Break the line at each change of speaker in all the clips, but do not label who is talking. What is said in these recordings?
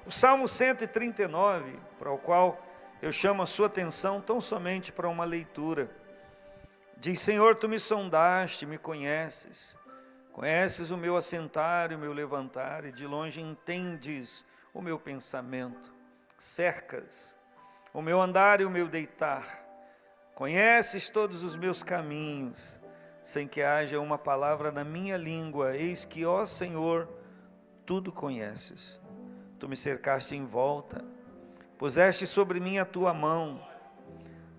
O Salmo 139, para o qual eu chamo a sua atenção tão somente para uma leitura. Diz: Senhor, tu me sondaste, me conheces. Conheces o meu assentar e o meu levantar, e de longe entendes o meu pensamento. Cercas o meu andar e o meu deitar. Conheces todos os meus caminhos, sem que haja uma palavra na minha língua. Eis que, ó Senhor, tudo conheces. Tu me cercaste em volta, puseste sobre mim a tua mão.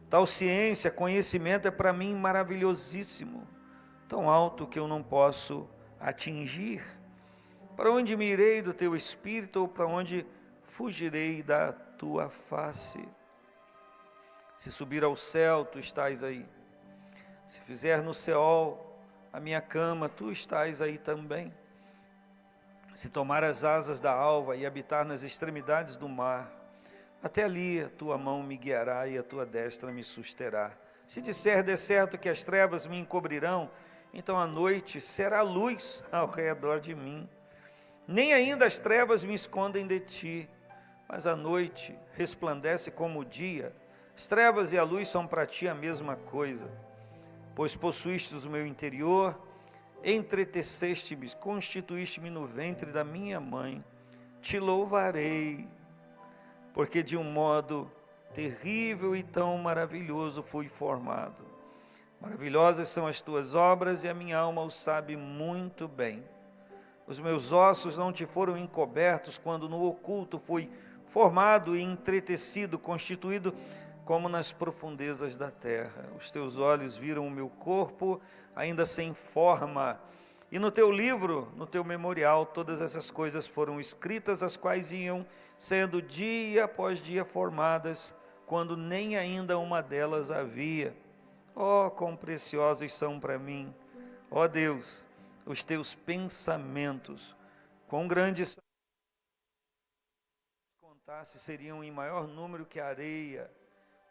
Tal ciência, conhecimento é para mim maravilhosíssimo, tão alto que eu não posso atingir. Para onde me irei do teu espírito, ou para onde fugirei da tua face? Se subir ao céu, tu estás aí. Se fizer no Seol a minha cama, tu estás aí também. Se tomar as asas da alva e habitar nas extremidades do mar, até ali a tua mão me guiará e a tua destra me susterá. Se disser de certo que as trevas me encobrirão, então a noite será luz ao redor de mim. Nem ainda as trevas me escondem de ti, mas a noite resplandece como o dia. As trevas e a luz são para ti a mesma coisa. Pois possuíste o meu interior, entreteceste-me, constituíste-me no ventre da minha mãe. Te louvarei, porque de um modo terrível e tão maravilhoso fui formado. Maravilhosas são as tuas obras, e a minha alma o sabe muito bem. Os meus ossos não te foram encobertos, quando no oculto fui formado e entretecido, constituído como nas profundezas da terra. Os teus olhos viram o meu corpo, ainda sem forma, e no teu livro, no teu memorial, todas essas coisas foram escritas, as quais iam sendo dia após dia formadas, quando nem ainda uma delas havia. Oh, quão preciosos são para mim, ó Deus, os teus pensamentos, quão grandes são. Se contasse, seriam em maior número que a areia.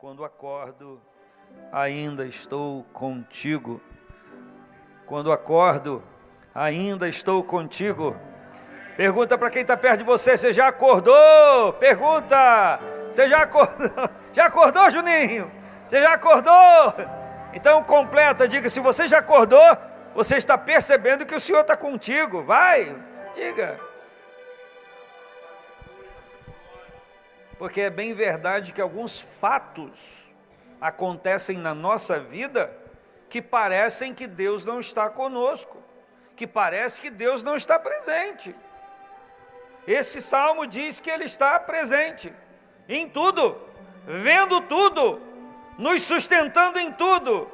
Quando acordo, ainda estou contigo. Quando acordo, ainda estou contigo. Pergunta para quem está perto de você: você já acordou? Pergunta: você já acordou? Já acordou, Juninho? Você já acordou? Então completa, diga: se você já acordou, você está percebendo que o Senhor está contigo. Vai, diga. Porque é bem verdade que alguns fatos acontecem na nossa vida que parecem que Deus não está conosco, que parece que Deus não está presente. Esse salmo diz que Ele está presente em tudo, vendo tudo, nos sustentando em tudo.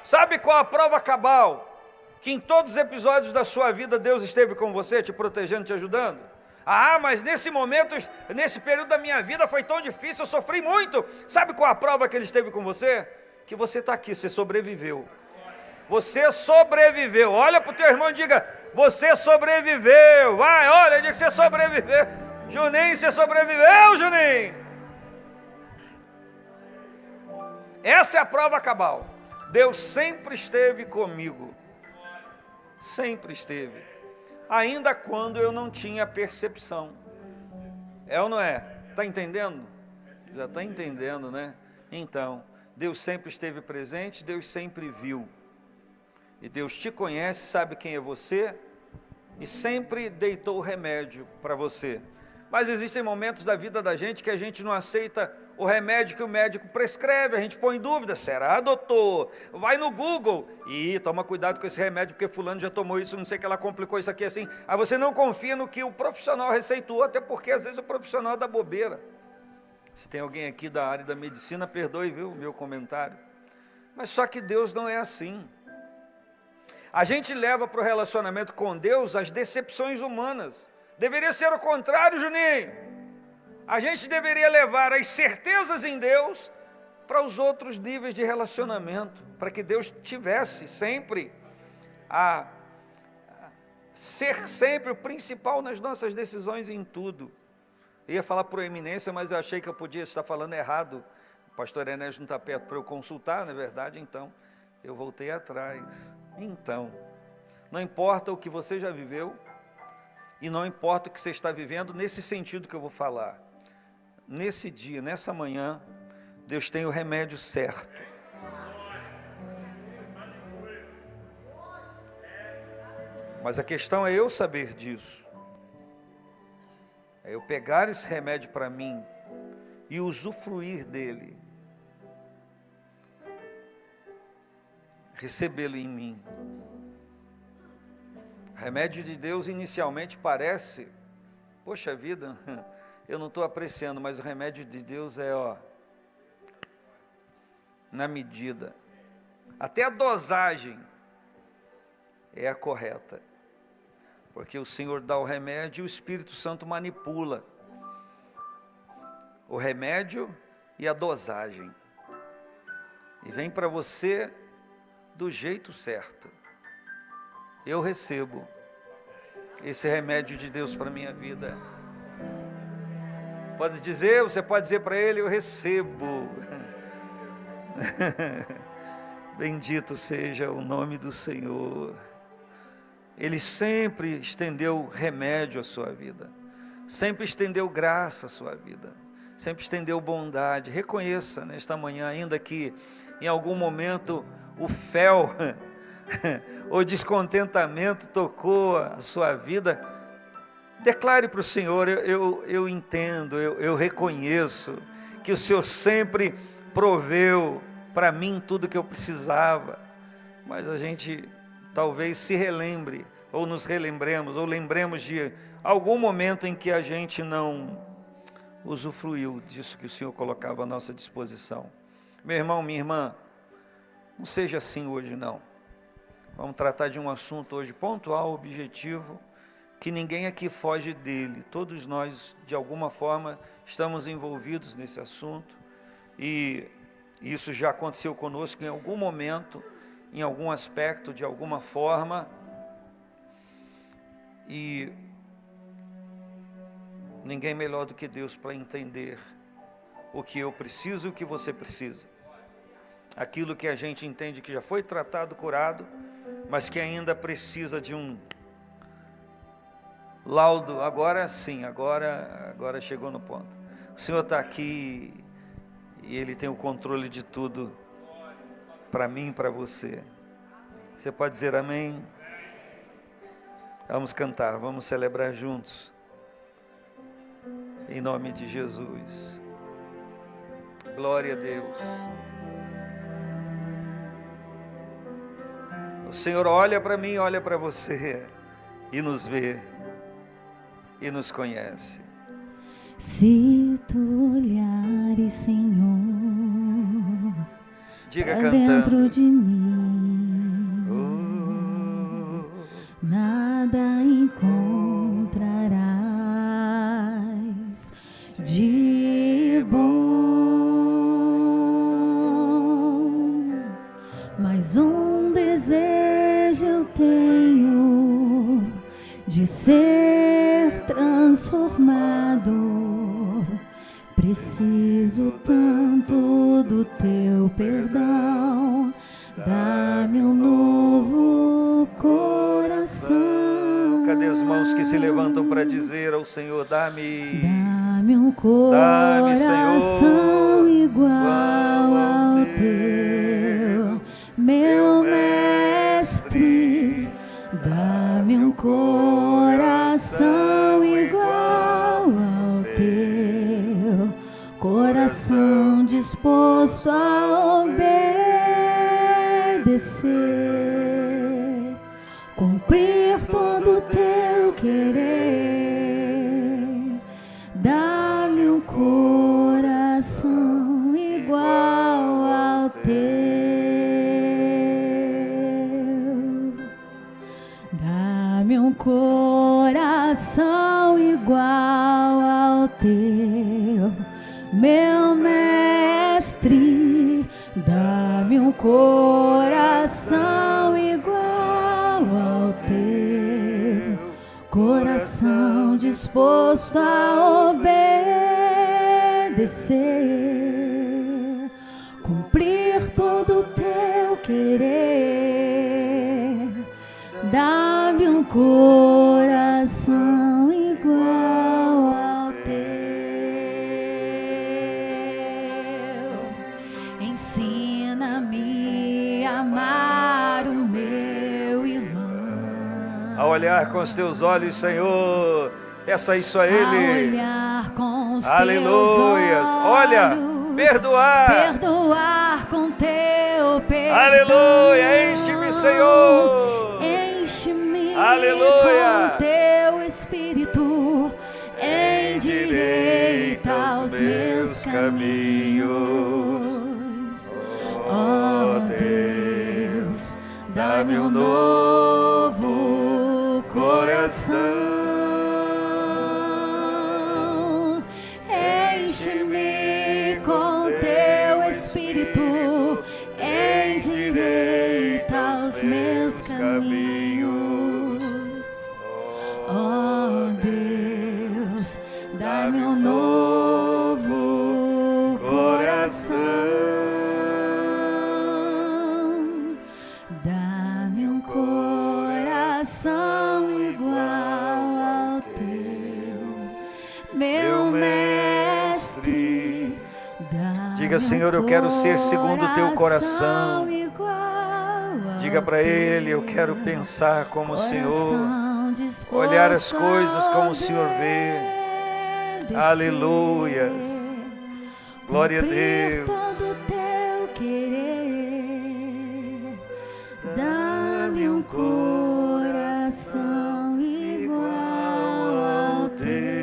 Sabe qual a prova cabal? Que em todos os episódios da sua vida Deus esteve com você, te protegendo, te ajudando. Ah, mas nesse momento, nesse período da minha vida foi tão difícil, eu sofri muito. Sabe qual a prova que Ele esteve com você? Que você está aqui, você sobreviveu. Você sobreviveu. Olha para o teu irmão e diga: você sobreviveu. Vai, olha, diga que você sobreviveu. Juninho, você sobreviveu, Juninho. Essa é a prova cabal. Deus sempre esteve comigo. Sempre esteve. Ainda quando eu não tinha percepção. É ou não é? Está entendendo? Já está entendendo, né? Então, Deus sempre esteve presente, Deus sempre viu. E Deus te conhece, sabe quem é você, e sempre deitou o remédio para você. Mas existem momentos da vida da gente que a gente não aceita o remédio que o médico prescreve, a gente põe em dúvida: será, doutor? Vai no Google e toma cuidado com esse remédio, porque fulano já tomou isso, não sei que ela complicou isso aqui assim. Aí você não confia no que o profissional receitou, até porque às vezes o profissional dá bobeira. Se tem alguém aqui da área da medicina, perdoe, viu, o meu comentário. Mas só que Deus não é assim. A gente leva para o relacionamento com Deus as decepções humanas. Deveria ser o contrário, Juninho. A gente deveria levar as certezas em Deus para os outros níveis de relacionamento, para que Deus tivesse sempre a ser sempre o principal nas nossas decisões em tudo. Eu ia falar proeminência, mas eu achei que eu podia estar falando errado. O pastor Enés não está perto para eu consultar, não é verdade? Então, eu voltei atrás. Então, não importa o que você já viveu, E não importa o que você está vivendo, nesse sentido que eu vou falar. Nesse dia, nessa manhã, Deus tem o remédio certo. Mas a questão é eu saber disso. É eu pegar esse remédio para mim e usufruir dele. Recebê-lo em mim. O remédio de Deus inicialmente parece, poxa vida, eu não estou apreciando, mas o remédio de Deus é, na medida. Até a dosagem é a correta. Porque o Senhor dá o remédio e o Espírito Santo manipula o remédio e a dosagem. E vem para você do jeito certo. Eu recebo esse remédio de Deus para a minha vida. Pode dizer, você pode dizer para ele, eu recebo. Bendito seja o nome do Senhor. Ele sempre estendeu remédio à sua vida, sempre estendeu graça à sua vida, sempre estendeu bondade. Reconheça nesta manhã, ainda que em algum momento o fel, o descontentamento tocou a sua vida, declare para o Senhor, eu entendo, eu reconheço que o Senhor sempre proveu para mim tudo o que eu precisava, mas a gente talvez se relembre, ou nos relembremos, ou lembremos de algum momento em que a gente não usufruiu disso que o Senhor colocava à nossa disposição. Meu irmão, minha irmã, não seja assim hoje não. Vamos tratar de um assunto hoje pontual, objetivo, que ninguém aqui foge dele. Todos nós, de alguma forma, estamos envolvidos nesse assunto, e isso já aconteceu conosco em algum momento, em algum aspecto, de alguma forma, e ninguém melhor do que Deus para entender o que eu preciso e o que você precisa. Aquilo que a gente entende que já foi tratado, curado, mas que ainda precisa de um laudo. Agora sim, agora chegou no ponto. O Senhor está aqui e Ele tem o controle de tudo para mim e para você. Você pode dizer amém? Vamos cantar, vamos celebrar juntos. Em nome de Jesus. Glória a Deus. O Senhor olha para mim, olha para você e nos vê e nos conhece.
Se tu olhares, Senhor,
diga
pra
cantando
dentro de mim, nada encontrarás de bom, mas um desejo eu tenho de ser transformado. Preciso tanto do teu perdão, dá-me um novo coração.
Cadê as mãos que se levantam para dizer ao Senhor, dá-me
um coração igual ao teu, meu mestre. Dá-me um coração igual ao teu, coração disposto a obedecer, cumprir todo o teu querer. Dá-me um coração igual ao teu. Dá-me um coração igual ao teu, meu mestre. Dá-me um coração igual ao teu, coração disposto a obedecer, cumprir todo o teu querer. Dá-me um coração
olhar com os teus olhos, Senhor. Peça isso a
A
Ele.
olhar com os
Aleluias.
teus
Olha,
olhos,
perdoar.
perdoar com teu perdão.
Aleluia. Enche-me, Senhor.
Enche-me
Aleluia.
com teu Espírito, endireita os meus caminhos. Ó Deus, dá-me um novo coração. Enche-me com teu Espírito, endireita os meus caminhos. Ó Deus, dá-me um novo coração. Dá-me um coração igual ao teu, meu mestre.
Diga, Senhor, eu quero ser segundo o teu coração. Diga para Ele, eu quero pensar como o Senhor, olhar as coisas como o Senhor vê. Aleluia. Glória a Deus.
Todo teu querer, dá-me um coração igual ao teu.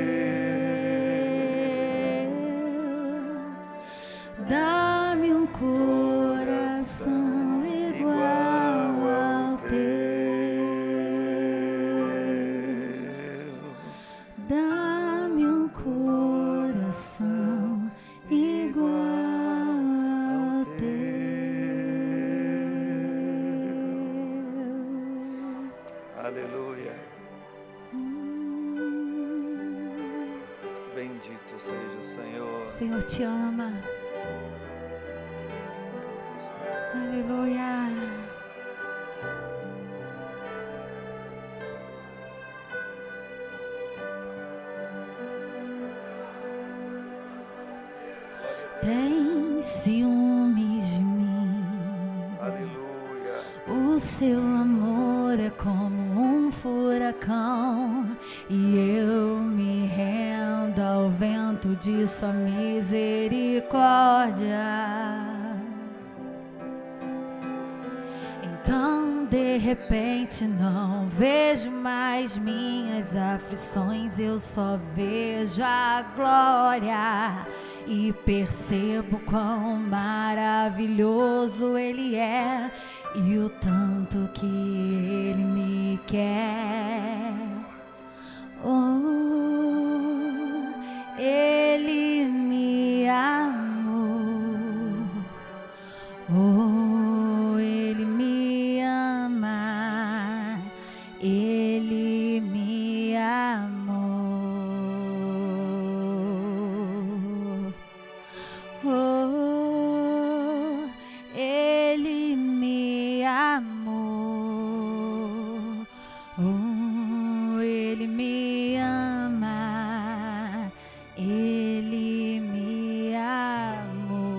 Dá-me um coração igual ao teu. Dá-me um coração igual ao teu.
Aleluia. Bendito seja o Senhor.
O Senhor te ama. Aleluia. Tem ciúmes de mim.
Aleluia.
O seu amor é como um furacão, e eu me rendo ao vento de sua misericórdia. Então, de repente, não vejo mais minhas aflições, eu só vejo a glória. E percebo quão maravilhoso Ele é, e o tanto que Ele me quer. Oh, Ele me amou. Oh, Ele me ama. Ele me amou. Oh, Ele me amou. Oh, Ele me ama. Ele me amou.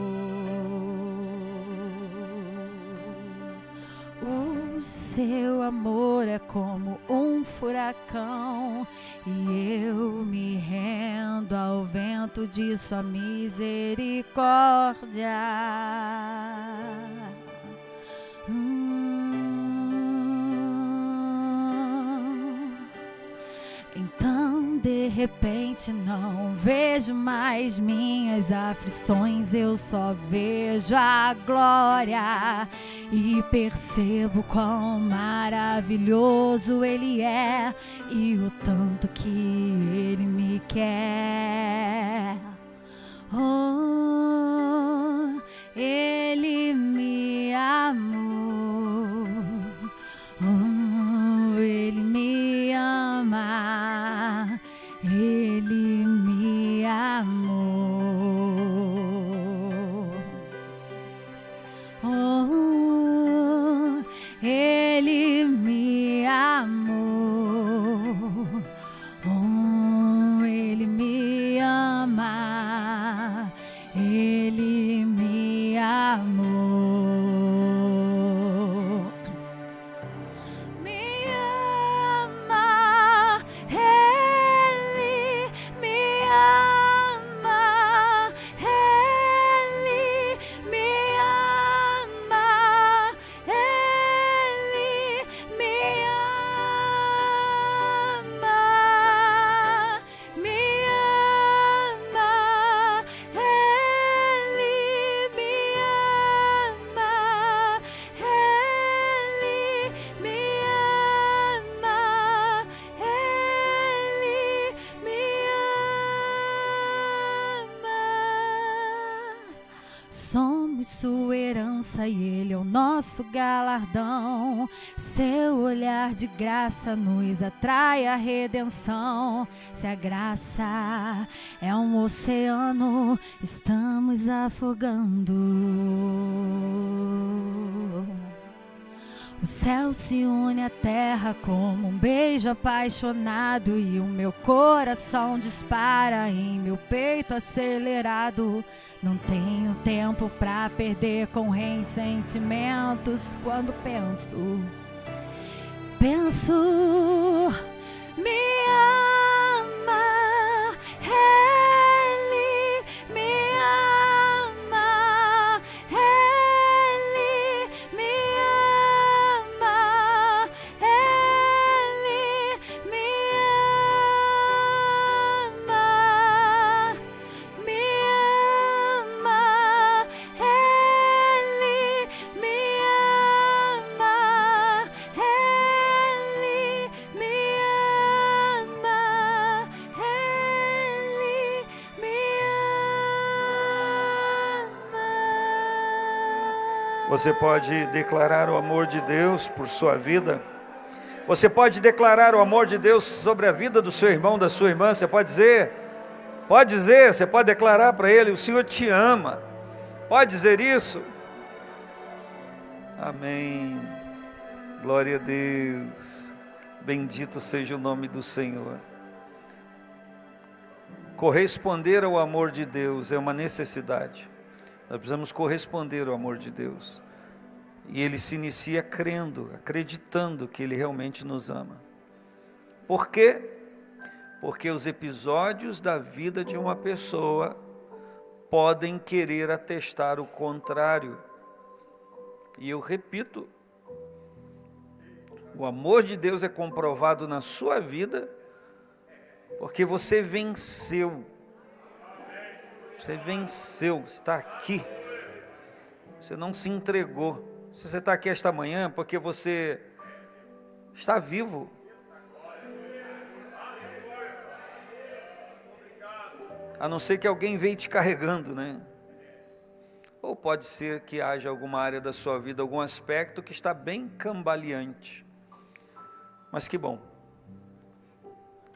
O seu amor é como um furacão, e eu me rendo ao vento de sua misericórdia. Então, de repente, não vejo mais minhas aflições, eu só vejo a glória. E percebo quão maravilhoso Ele é, e o tanto que Ele me quer. Oh, Ele me amou. Oh, Ele me ama. Ele me amou. Oh, Ele me amou. Oh, Ele me ama. Ele me amou. Me ama. Somos sua herança e Ele é o nosso galardão. Seu olhar de graça nos atrai à redenção. Se a graça é um oceano, estamos afogando. O céu se une à terra como um beijo apaixonado, e o meu coração dispara em meu peito acelerado. Não tenho tempo pra perder com ressentimentos. Quando penso, me ama, Ele me ama, Ele me ama, Ele me ama, me ama, Ele me ama, Ele me ama, Ele me ama.
Você pode declarar o amor de Deus por sua vida. Você pode declarar o amor de Deus sobre a vida do seu irmão, da sua irmã. Você pode dizer, você pode declarar para ele: o Senhor te ama. Pode dizer isso? Amém. Glória a Deus. Bendito seja o nome do Senhor. Corresponder ao amor de Deus é uma necessidade. Nós precisamos corresponder ao amor de Deus. E ele se inicia crendo, acreditando que ele realmente nos ama. Por quê? Porque os episódios da vida de uma pessoa podem querer atestar o contrário. E eu repito, o amor de Deus é comprovado na sua vida porque você venceu. Você venceu, está aqui. Você não se entregou. Se você está aqui esta manhã, porque você está vivo. A não ser que alguém veio te carregando, né? Ou pode ser que haja alguma área da sua vida, algum aspecto que está bem cambaleante. Mas que bom.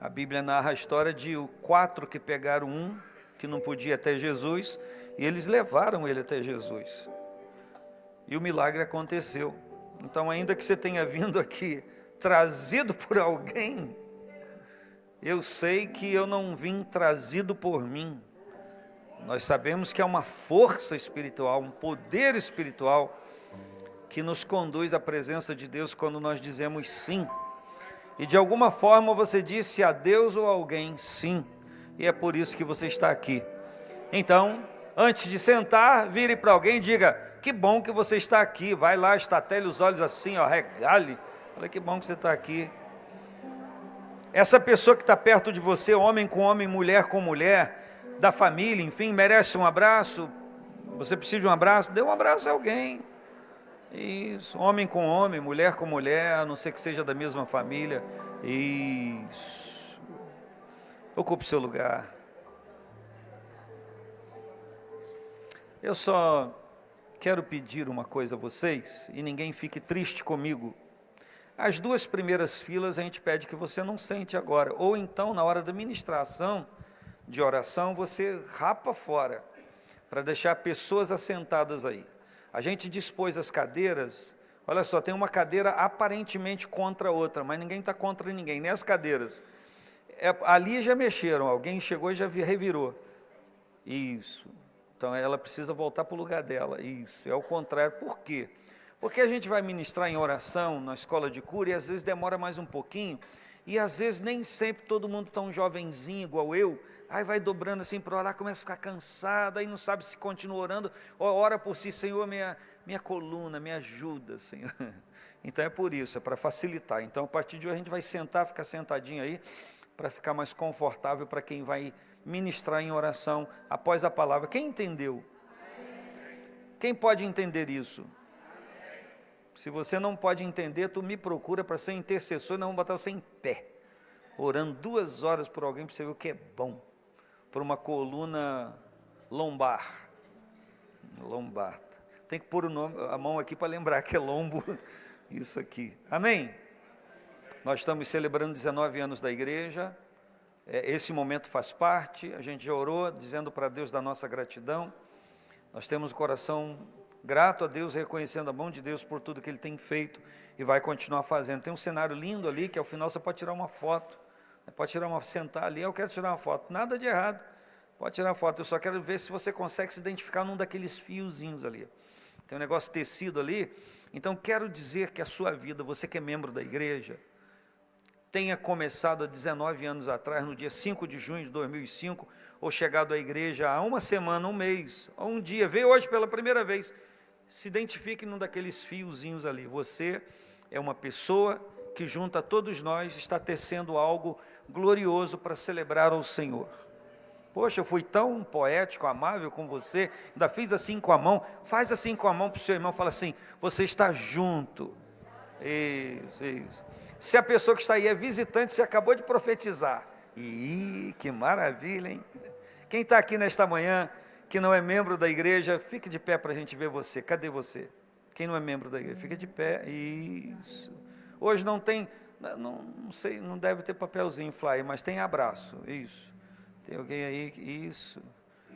A Bíblia narra a história de 4 que pegaram um que não podia ir até Jesus, e eles levaram ele até Jesus. E o milagre aconteceu. Então, ainda que você tenha vindo aqui trazido por alguém, eu sei que eu não vim trazido por mim. Nós sabemos que é uma força espiritual, um poder espiritual que nos conduz à presença de Deus quando nós dizemos sim. E de alguma forma você disse a Deus ou a alguém sim. E é por isso que você está aqui. Então, antes de sentar, vire para alguém e diga: que bom que você está aqui. Vai lá, estatele os olhos assim, ó, regale. Olha, que bom que você está aqui. Essa pessoa que está perto de você, homem com homem, mulher com mulher, da família, enfim, merece um abraço. Você precisa de um abraço? Dê um abraço a alguém. Isso, homem com homem, mulher com mulher, a não ser que seja da mesma família. Isso. Ocupe seu lugar. Eu só quero pedir uma coisa a vocês, e ninguém fique triste comigo. As 2 primeiras filas a gente pede que você não sente agora, ou então na hora da ministração de oração você rapa fora, para deixar pessoas assentadas aí. A gente dispôs as cadeiras, olha só, tem uma cadeira aparentemente contra a outra, mas ninguém está contra ninguém, nem as cadeiras. Ali já mexeram, alguém chegou e já revirou. Isso. Então ela precisa voltar para o lugar dela. Isso, é o contrário. Por quê? Porque a gente vai ministrar em oração na escola de cura e às vezes demora mais um pouquinho, e às vezes nem sempre todo mundo tão jovenzinho igual eu, aí vai dobrando assim para orar, começa a ficar cansado, aí não sabe se continua orando, ora por si: Senhor, minha coluna, me ajuda, Senhor. Então é por isso, é para facilitar. Então a partir de hoje a gente vai sentar, ficar sentadinho aí, para ficar mais confortável para quem vai ministrar em oração após a palavra. Quem entendeu? Quem pode entender isso? Se você não pode entender, tu me procura para ser intercessor, nós vamos botar você em pé, orando 2 horas por alguém, para você ver o que é bom, por uma coluna lombar. Lombata. Tem que pôr a mão aqui para lembrar que é lombo, isso aqui. Amém? Nós estamos celebrando 19 anos da igreja, esse momento faz parte, a gente já orou, dizendo para Deus da nossa gratidão. Nós temos o coração grato a Deus, reconhecendo a mão de Deus por tudo que Ele tem feito e vai continuar fazendo. Tem um cenário lindo ali, que ao final você pode tirar uma foto, pode sentar ali, eu quero tirar uma foto, nada de errado, pode tirar uma foto, eu só quero ver se você consegue se identificar num daqueles fiozinhos ali. Tem um negócio tecido ali. Então quero dizer que a sua vida, você que é membro da igreja, tenha começado há 19 anos atrás, no dia 5 de junho de 2005, ou chegado à igreja há uma semana, um mês, ou um dia, veio hoje pela primeira vez, se identifique num daqueles fiozinhos ali. Você é uma pessoa que junto a todos nós está tecendo algo glorioso para celebrar ao Senhor. Poxa, eu fui tão poético, amável com você, ainda fiz assim com a mão, faz assim com a mão para o seu irmão, fala assim, você está junto. Isso, isso. Se a pessoa que está aí é visitante, você acabou de profetizar. Ih, que maravilha, hein? Quem está aqui nesta manhã, que não é membro da igreja, fique de pé para a gente ver você. Cadê você? Quem não é membro da igreja, fica de pé. Isso. Hoje não tem, não sei, não deve ter papelzinho, flyer, mas tem abraço. Isso. Tem alguém aí? Isso.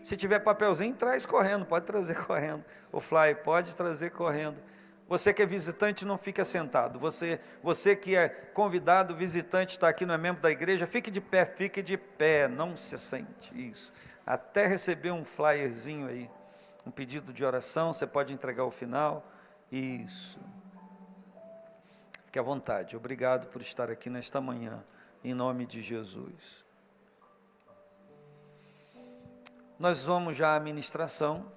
Se tiver papelzinho, traz correndo, pode trazer correndo. O flyer pode trazer correndo. Você que é visitante, não fica sentado. Você que é convidado, visitante, está aqui, não é membro da igreja, fique de pé, não se sente. Isso. Até receber um flyerzinho aí, um pedido de oração, você pode entregar ao final. Isso. Fique à vontade. Obrigado por estar aqui nesta manhã, em nome de Jesus. Nós vamos já à ministração,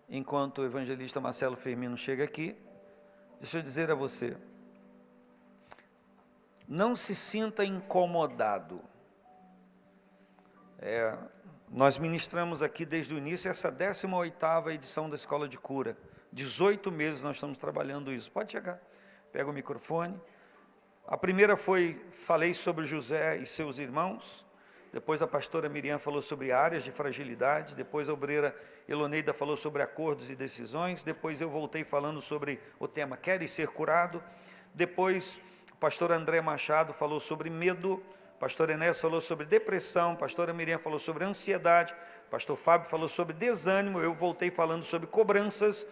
enquanto o evangelista Marcelo Firmino chega aqui. Deixa eu dizer a você, não se sinta incomodado. Nós ministramos aqui desde o início essa 18ª edição da Escola de Cura. 18 meses nós estamos trabalhando isso. Pode chegar, pega o microfone. A primeira falei sobre José e seus irmãos. Depois a pastora Miriam falou sobre áreas de fragilidade, depois a obreira Eloneida falou sobre acordos e decisões, depois eu voltei falando sobre o tema queres ser curado, depois o pastor André Machado falou sobre medo, pastor Enéas falou sobre depressão, pastora Miriam falou sobre ansiedade, pastor Fábio falou sobre desânimo, eu voltei falando sobre cobranças,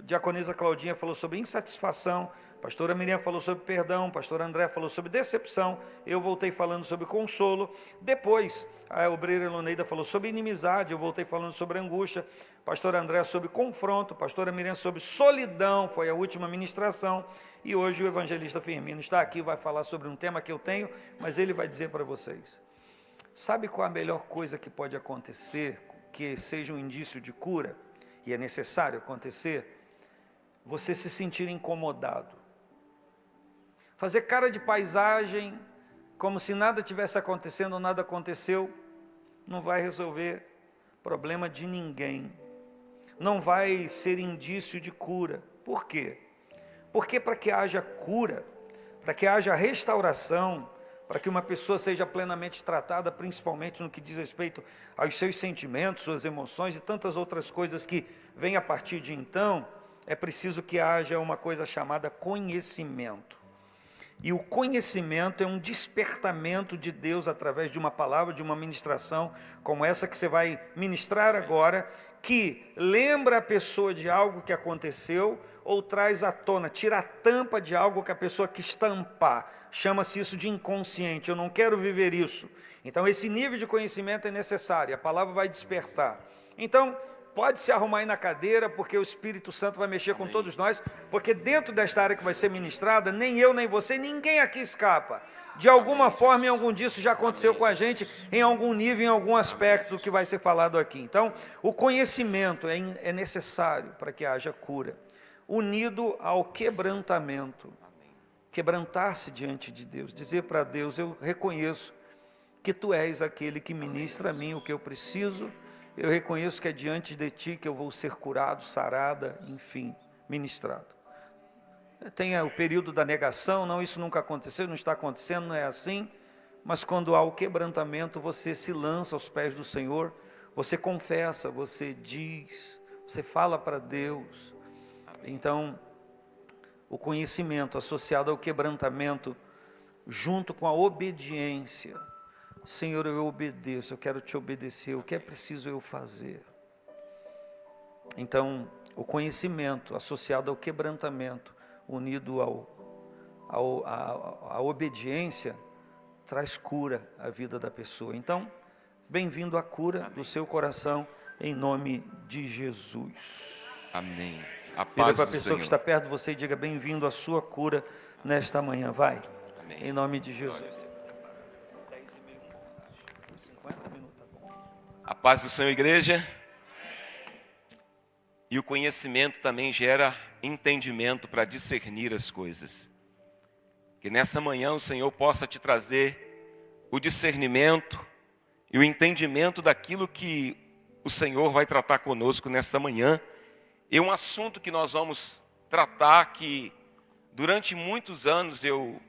diaconisa Claudinha falou sobre insatisfação, pastora Miriam falou sobre perdão, pastor André falou sobre decepção, eu voltei falando sobre consolo, depois a obreira Eloneida falou sobre inimizade, eu voltei falando sobre angústia, pastor André sobre confronto, pastora Miriam sobre solidão, foi a última ministração, e hoje o evangelista Firmino está aqui, vai falar sobre um tema que eu tenho, mas ele vai dizer para vocês, sabe qual a melhor coisa que pode acontecer, que seja um indício de cura, e é necessário acontecer? Você se sentir incomodado, fazer cara de paisagem, como se nada tivesse acontecendo, nada aconteceu, não vai resolver problema de ninguém, não vai ser indício de cura. Por quê? Porque para que haja cura, para que haja restauração, para que uma pessoa seja plenamente tratada, principalmente no que diz respeito aos seus sentimentos, suas emoções e tantas outras coisas que vêm a partir de então, é preciso que haja uma coisa chamada conhecimento. E o conhecimento é um despertamento de Deus através de uma palavra, de uma ministração como essa que você vai ministrar agora, que lembra a pessoa de algo que aconteceu ou traz à tona, tira a tampa de algo que a pessoa quis tampar. Chama-se isso de inconsciente, eu não quero viver isso. Então esse nível de conhecimento é necessário, a palavra vai despertar. Então, pode se arrumar aí na cadeira, porque o Espírito Santo vai mexer com todos nós, porque dentro desta área que vai ser ministrada, nem eu, nem você, ninguém aqui escapa. De alguma forma, em algum disso já aconteceu com a gente, em algum nível, em algum aspecto do que vai ser falado aqui. Então, o conhecimento é necessário para que haja cura, unido ao quebrantamento. Quebrantar-se diante de Deus, dizer para Deus, eu reconheço que Tu és aquele que ministra a mim o que eu preciso, eu reconheço que é diante de Ti que eu vou ser curado, sarada, enfim, ministrado. Tem o período da negação, não, isso nunca aconteceu, não está acontecendo, não é assim, mas quando há o quebrantamento, você se lança aos pés do Senhor, você confessa, você diz, você fala para Deus. Então, o conhecimento associado ao quebrantamento, junto com a obediência. Senhor, eu obedeço, eu quero te obedecer, o que é preciso eu fazer? Então, o conhecimento associado ao quebrantamento, unido à obediência, traz cura à vida da pessoa. Então, bem-vindo à cura do seu coração, em nome de Jesus.
Amém. A
Vira
paz
para a
do
pessoa
Senhor.
que está perto de você e diga: bem-vindo à sua cura nesta manhã. Vai,
Amém.
em nome de Jesus. 50 minutos, tá bom.
A paz do Senhor, igreja. E o conhecimento também gera entendimento para discernir as coisas. Que nessa manhã o Senhor possa te trazer o discernimento e o entendimento daquilo que o Senhor vai tratar conosco nessa manhã. É um assunto que nós vamos tratar que durante muitos anos eu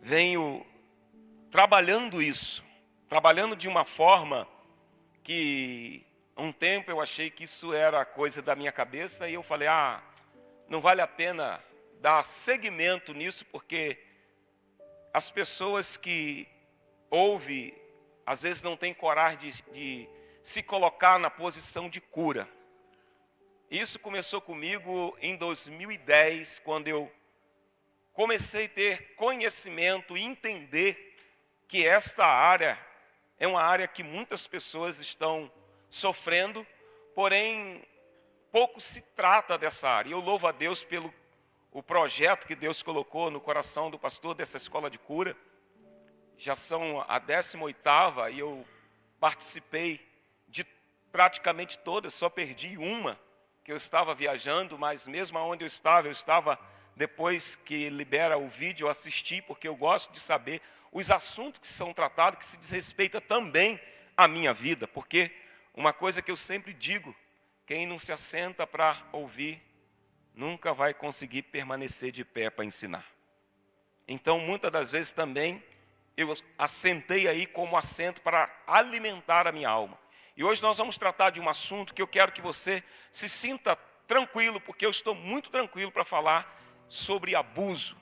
venho trabalhando isso. Trabalhando de uma forma que um tempo eu achei que isso era coisa da minha cabeça e eu falei, não vale a pena dar seguimento nisso, porque as pessoas que ouvem, às vezes não têm coragem de se colocar na posição de cura. Isso começou comigo em 2010, quando eu comecei a ter conhecimento e entender que esta área é uma área que muitas pessoas estão sofrendo, porém pouco se trata dessa área. Eu louvo a Deus pelo o projeto que Deus colocou no coração do pastor dessa escola de cura. Já são a 18ª e eu participei de praticamente todas, só perdi uma, que eu estava viajando, mas mesmo onde eu estava, depois que libera o vídeo, eu assisti, porque eu gosto de saber os assuntos que são tratados, que se desrespeita também à minha vida, porque uma coisa que eu sempre digo, quem não se assenta para ouvir, nunca vai conseguir permanecer de pé para ensinar. Então, muitas das vezes também, eu assentei aí como assento para alimentar a minha alma. E hoje nós vamos tratar de um assunto que eu quero que você se sinta tranquilo, porque eu estou muito tranquilo para falar sobre abuso.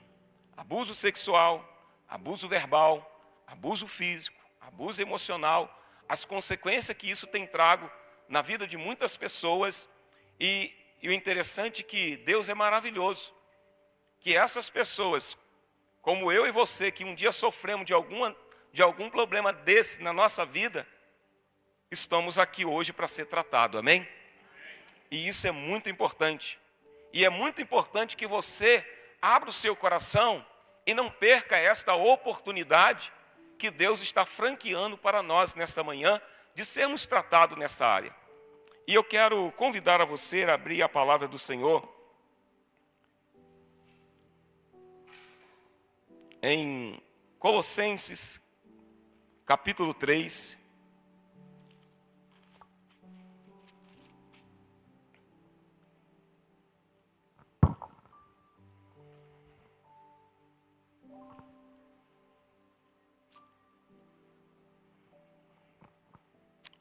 Abuso sexual, abuso verbal, abuso físico, abuso emocional, as consequências que isso tem trago na vida de muitas pessoas. E o interessante é que Deus é maravilhoso, que essas pessoas, como eu e você, que um dia sofremos de algum problema desse na nossa vida, estamos aqui hoje para ser tratado, amém? E isso é muito importante. E é muito importante que você abra o seu coração e não perca esta oportunidade que Deus está franqueando para nós nessa manhã, de sermos tratados nessa área. E eu quero convidar a você a abrir a palavra do Senhor em Colossenses, capítulo 3.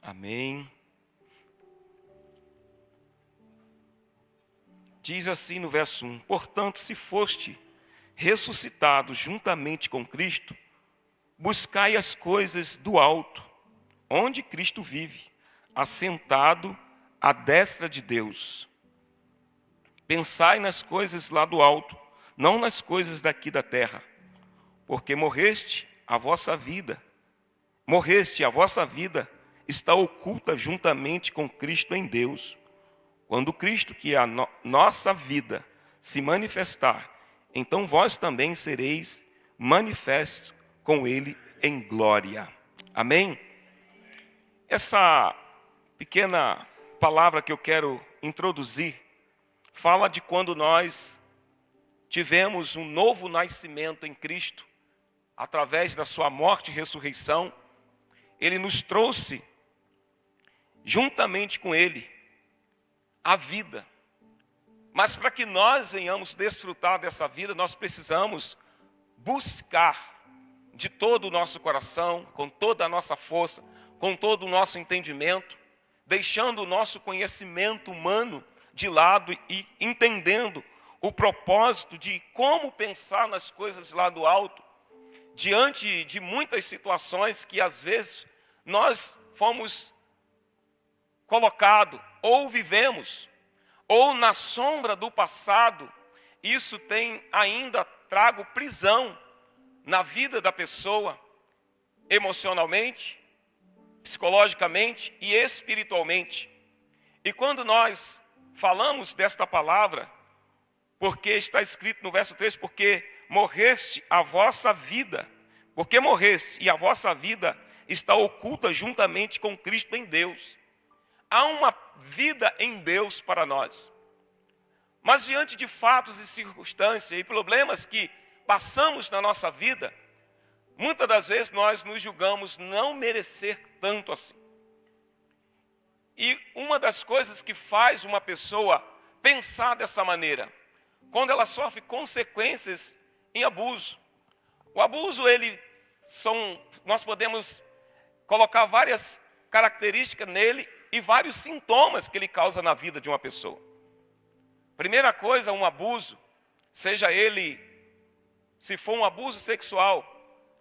Amém. Diz assim no verso 1: portanto, se foste ressuscitado juntamente com Cristo, buscai as coisas do alto, onde Cristo vive, assentado à destra de Deus. Pensai nas coisas lá do alto, não nas coisas daqui da terra, porque morreste, a vossa vida está oculta juntamente com Cristo em Deus. Quando Cristo, que é a nossa vida, se manifestar, então vós também sereis manifestos com Ele em glória. Amém? Essa pequena palavra que eu quero introduzir fala de quando nós tivemos um novo nascimento em Cristo, através da sua morte e ressurreição. Ele nos trouxe, juntamente com Ele, a vida. Mas para que nós venhamos desfrutar dessa vida, nós precisamos buscar de todo o nosso coração, com toda a nossa força, com todo o nosso entendimento, deixando o nosso conhecimento humano de lado e entendendo o propósito de como pensar nas coisas lá do alto, diante de muitas situações que às vezes nós fomos colocados, ou vivemos, ou na sombra do passado. Isso tem ainda trago prisão na vida da pessoa, emocionalmente, psicologicamente e espiritualmente. E quando nós falamos desta palavra, porque está escrito no verso 3, porque morreste a vossa vida, porque morreste e a vossa vida está oculta juntamente com Cristo em Deus. Há uma vida em Deus para nós. Mas diante de fatos e circunstâncias e problemas que passamos na nossa vida, muitas das vezes nós nos julgamos não merecer tanto assim. E uma das coisas que faz uma pessoa pensar dessa maneira, quando ela sofre consequências em abuso. O abuso, nós podemos colocar várias características nele e vários sintomas que ele causa na vida de uma pessoa. Primeira coisa, um abuso, seja ele, se for um abuso sexual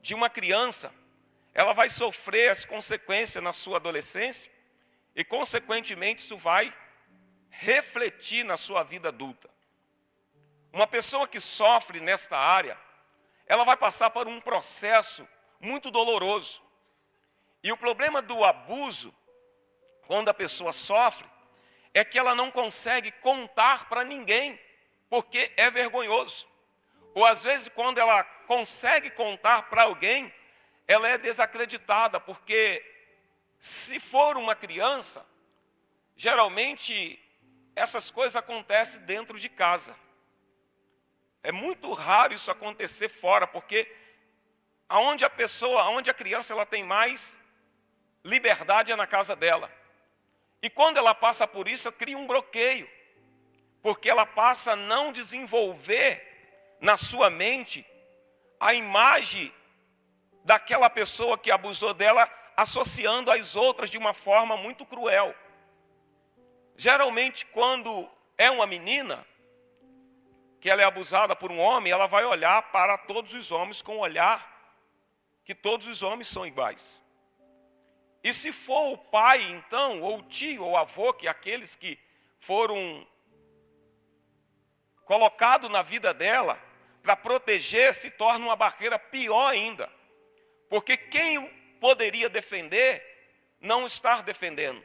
de uma criança, ela vai sofrer as consequências na sua adolescência e, consequentemente, isso vai refletir na sua vida adulta. Uma pessoa que sofre nesta área, ela vai passar por um processo muito doloroso. E o problema do abuso, quando a pessoa sofre, é que ela não consegue contar para ninguém, porque é vergonhoso. Ou às vezes, quando ela consegue contar para alguém, ela é desacreditada, porque se for uma criança, geralmente essas coisas acontecem dentro de casa. É muito raro isso acontecer fora, porque aonde a criança ela tem mais liberdade é na casa dela. E quando ela passa por isso, cria um bloqueio, porque ela passa a não desenvolver na sua mente a imagem daquela pessoa que abusou dela, associando as outras de uma forma muito cruel. Geralmente, quando é uma menina que ela é abusada por um homem, ela vai olhar para todos os homens com o olhar que todos os homens são iguais. E se for o pai, então, ou o tio, ou o avô, que aqueles que foram colocados na vida dela para proteger, se torna uma barreira pior ainda. Porque quem poderia defender, não está defendendo.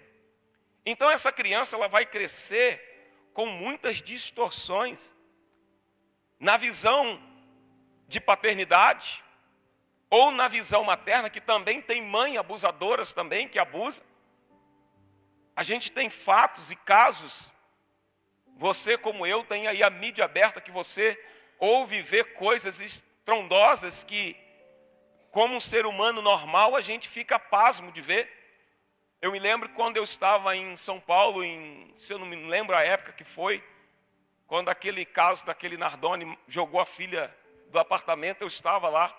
Então essa criança ela vai crescer com muitas distorções na visão de paternidade, ou na visão materna, que também tem mães abusadoras também, que abusam. A gente tem fatos e casos, você como eu, tem aí a mídia aberta, que você ouve ver coisas estrondosas que, como um ser humano normal, a gente fica pasmo de ver. Eu me lembro quando eu estava em São Paulo, se eu não me lembro a época que foi, quando aquele caso daquele Nardoni jogou a filha do apartamento, eu estava lá,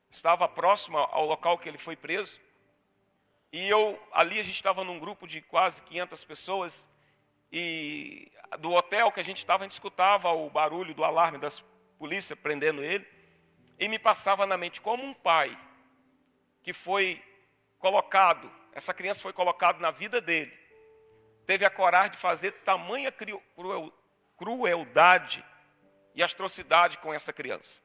estava próximo ao local que ele foi preso. E ali a gente estava num grupo de quase 500 pessoas, e do hotel que a gente estava, a gente escutava o barulho do alarme das polícias prendendo ele, e me passava na mente como um pai que foi colocado, essa criança foi colocada na vida dele, teve a coragem de fazer tamanha crueldade e atrocidade com essa criança.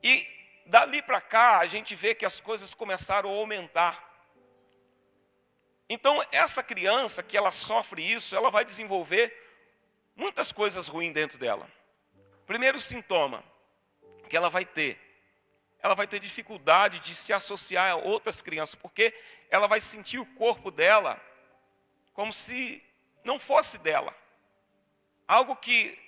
E dali para cá, a gente vê que as coisas começaram a aumentar. Então, essa criança que ela sofre isso, ela vai desenvolver muitas coisas ruins dentro dela. Primeiro sintoma que ela vai ter dificuldade de se associar a outras crianças, porque ela vai sentir o corpo dela como se não fosse dela. Algo que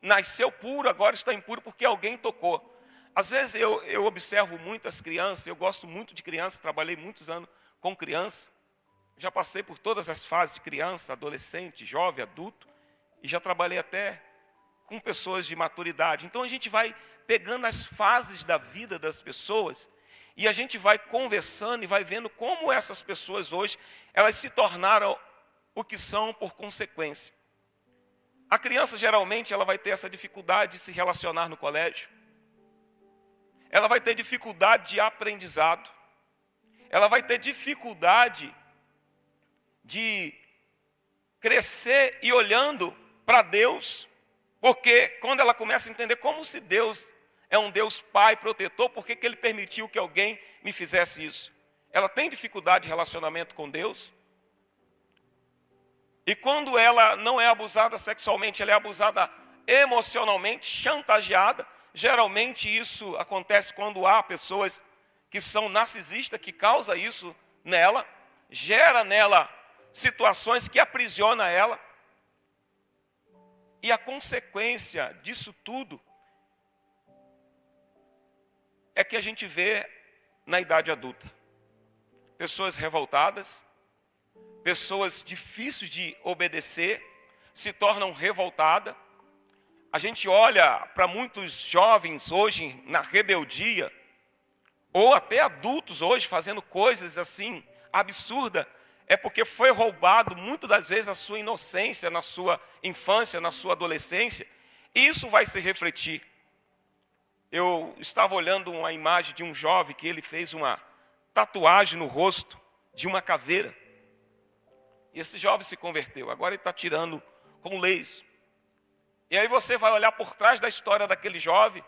nasceu puro, agora está impuro porque alguém tocou. Às vezes eu observo muitas crianças, eu gosto muito de crianças, trabalhei muitos anos com criança. Já passei por todas as fases de criança, adolescente, jovem, adulto, e já trabalhei até com pessoas de maturidade. Então a gente vai pegando as fases da vida das pessoas E a gente vai conversando e vai vendo como essas pessoas hoje, elas se tornaram o que são por consequência. A criança, geralmente, ela vai ter essa dificuldade de se relacionar no colégio. Ela vai ter dificuldade de aprendizado. Ela vai ter dificuldade de crescer e olhando para Deus, porque quando ela começa a entender como se Deus é um Deus Pai, protetor, por que Ele permitiu que alguém me fizesse isso? Ela tem dificuldade de relacionamento com Deus. E quando ela não é abusada sexualmente, ela é abusada emocionalmente, chantageada. Geralmente isso acontece quando há pessoas que são narcisistas, que causa isso nela, gera nela situações que aprisiona ela. E a consequência disso tudo é que a gente vê na idade adulta. Pessoas revoltadas, pessoas difíceis de obedecer, se tornam revoltadas. A gente olha para muitos jovens hoje na rebeldia, ou até adultos hoje fazendo coisas assim absurdas, é porque foi roubado muitas das vezes a sua inocência na sua infância, na sua adolescência, e isso vai se refletir. Eu estava olhando uma imagem de um jovem que ele fez uma tatuagem no rosto de uma caveira. E esse jovem se converteu, agora ele está tirando com leis. E aí você vai olhar por trás da história daquele jovem,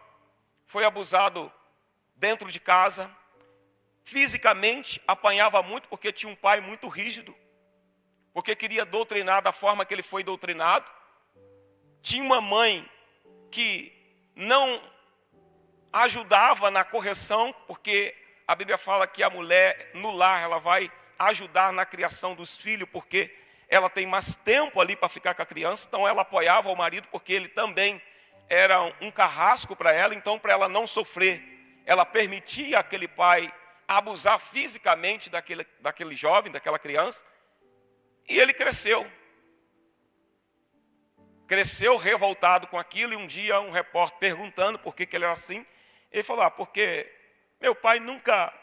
foi abusado dentro de casa, fisicamente apanhava muito porque tinha um pai muito rígido, porque queria doutrinar da forma que ele foi doutrinado. Tinha uma mãe que não ajudava na correção, porque a Bíblia fala que a mulher no lar, ela vai ajudar na criação dos filhos, porque ela tem mais tempo ali para ficar com a criança. Então ela apoiava o marido, porque ele também era um carrasco para ela. Então, para ela não sofrer, ela permitia aquele pai abusar fisicamente daquele jovem, daquela criança. E ele cresceu revoltado com aquilo. E um dia um repórter perguntando por que ele era assim, ele falou: porque meu pai nunca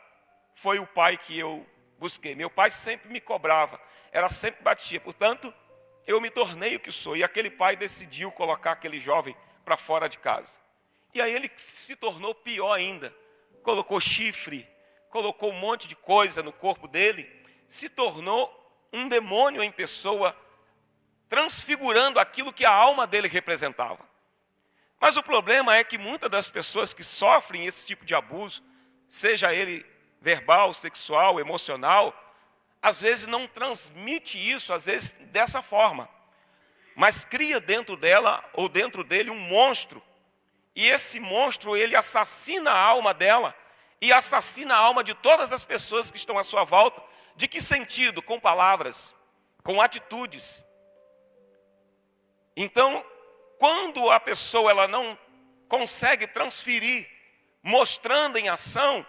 foi o pai que eu busquei. Meu pai sempre me cobrava, ela sempre batia. Portanto, eu me tornei o que sou. E aquele pai decidiu colocar aquele jovem para fora de casa. E aí ele se tornou pior ainda. Colocou chifre, colocou um monte de coisa no corpo dele. Se tornou um demônio em pessoa, transfigurando aquilo que a alma dele representava. Mas o problema é que muitas das pessoas que sofrem esse tipo de abuso, seja ele verbal, sexual, emocional, às vezes não transmite isso, às vezes dessa forma, mas cria dentro dela ou dentro dele um monstro. E esse monstro, ele assassina a alma dela e assassina a alma de todas as pessoas que estão à sua volta. De que sentido? Com palavras, com atitudes. Então, quando a pessoa ela não consegue transferir, mostrando em ação,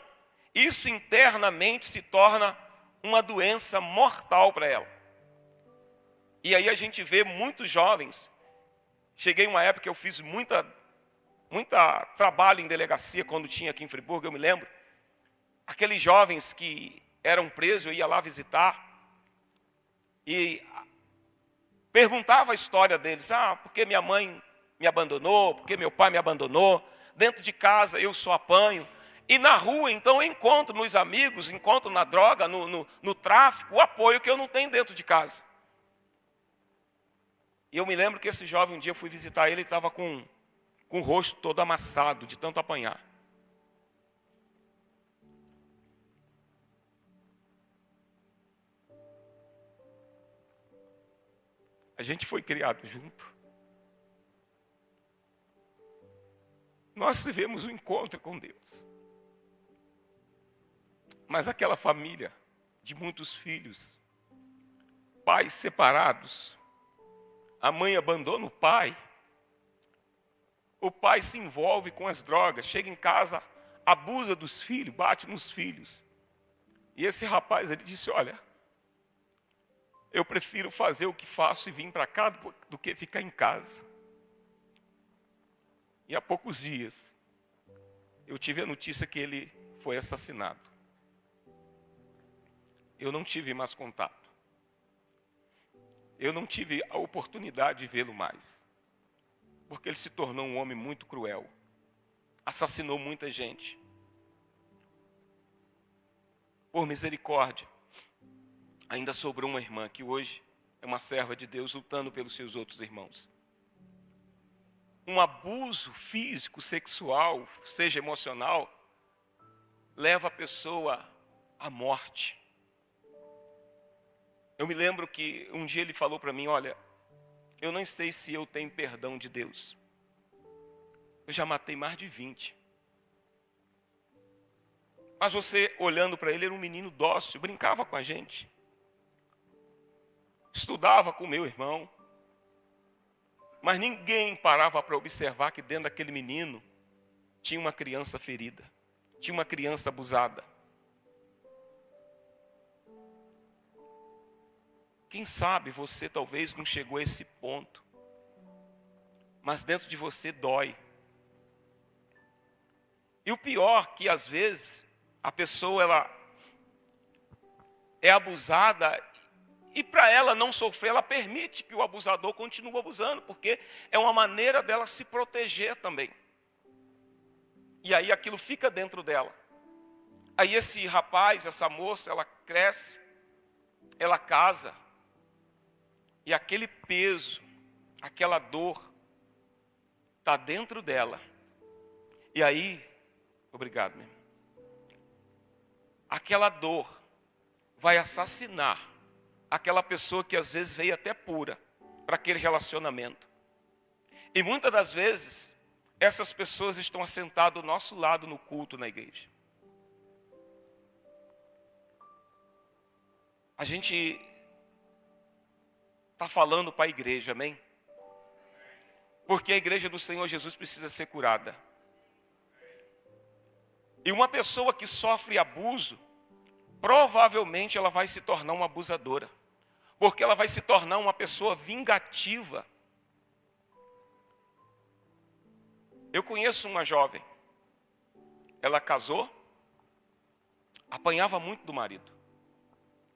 isso internamente se torna uma doença mortal para ela. E aí a gente vê muitos jovens. Cheguei uma época que eu fiz muita trabalho em delegacia quando tinha aqui em Friburgo, eu me lembro. Aqueles jovens que eram presos, eu ia lá visitar e perguntava a história deles. Porque minha mãe me abandonou, porque meu pai me abandonou. Dentro de casa eu só apanho. E na rua, então, eu encontro nos amigos, encontro na droga, no tráfico, o apoio que eu não tenho dentro de casa. E eu me lembro que esse jovem, um dia eu fui visitar ele, estava com o rosto todo amassado, de tanto apanhar. A gente foi criado junto. Nós tivemos um encontro com Deus. Mas aquela família de muitos filhos, pais separados, a mãe abandona o pai se envolve com as drogas, chega em casa, abusa dos filhos, bate nos filhos. E esse rapaz, ele disse: olha, eu prefiro fazer o que faço e vir para cá do que ficar em casa. E há poucos dias, eu tive a notícia que ele foi assassinado. Eu não tive mais contato. Eu não tive a oportunidade de vê-lo mais. Porque ele se tornou um homem muito cruel. Assassinou muita gente. Por misericórdia, ainda sobrou uma irmã que hoje é uma serva de Deus lutando pelos seus outros irmãos. Um abuso físico, sexual, seja emocional, leva a pessoa à morte. Eu me lembro que um dia ele falou para mim, olha, eu não sei se eu tenho perdão de Deus. Eu já matei mais de 20. Mas você, olhando para ele, era um menino dócil, brincava com a gente. Estudava com meu irmão. Mas ninguém parava para observar que dentro daquele menino tinha uma criança ferida, tinha uma criança abusada. Quem sabe você talvez não chegou a esse ponto, mas dentro de você dói. E o pior que às vezes a pessoa ela é abusada e para ela não sofrer, ela permite que o abusador continue abusando, porque é uma maneira dela se proteger também. E aí aquilo fica dentro dela. Aí esse rapaz, essa moça, ela cresce, ela casa, e aquele peso, aquela dor, está dentro dela. E aí, obrigado, meu irmão, aquela dor vai assassinar aquela pessoa que às vezes veio até pura para aquele relacionamento. E muitas das vezes, essas pessoas estão assentadas do nosso lado no culto na igreja. A gente está falando para a igreja, amém? Porque a igreja do Senhor Jesus precisa ser curada. E uma pessoa que sofre abuso, provavelmente ela vai se tornar uma abusadora. Porque ela vai se tornar uma pessoa vingativa. Eu conheço uma jovem. Ela casou, apanhava muito do marido.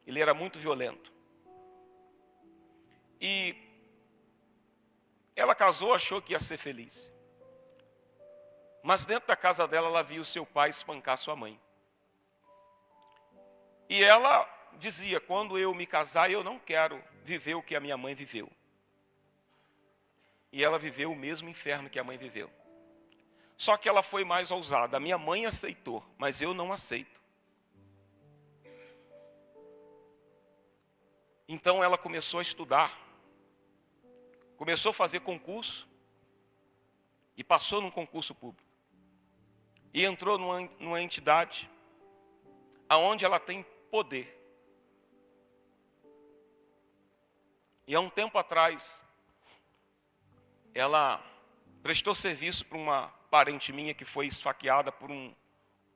Ele era muito violento. E ela casou, achou que ia ser feliz. Mas dentro da casa dela, ela viu o seu pai espancar sua mãe. E ela dizia, quando eu me casar, eu não quero viver o que a minha mãe viveu. E ela viveu o mesmo inferno que a mãe viveu. Só que ela foi mais ousada. A minha mãe aceitou, mas eu não aceito. Então ela começou a estudar. Começou a fazer concurso. E passou num concurso público. E entrou numa entidade aonde ela tem poder. E há um tempo atrás, ela prestou serviço para uma parente minha que foi esfaqueada por um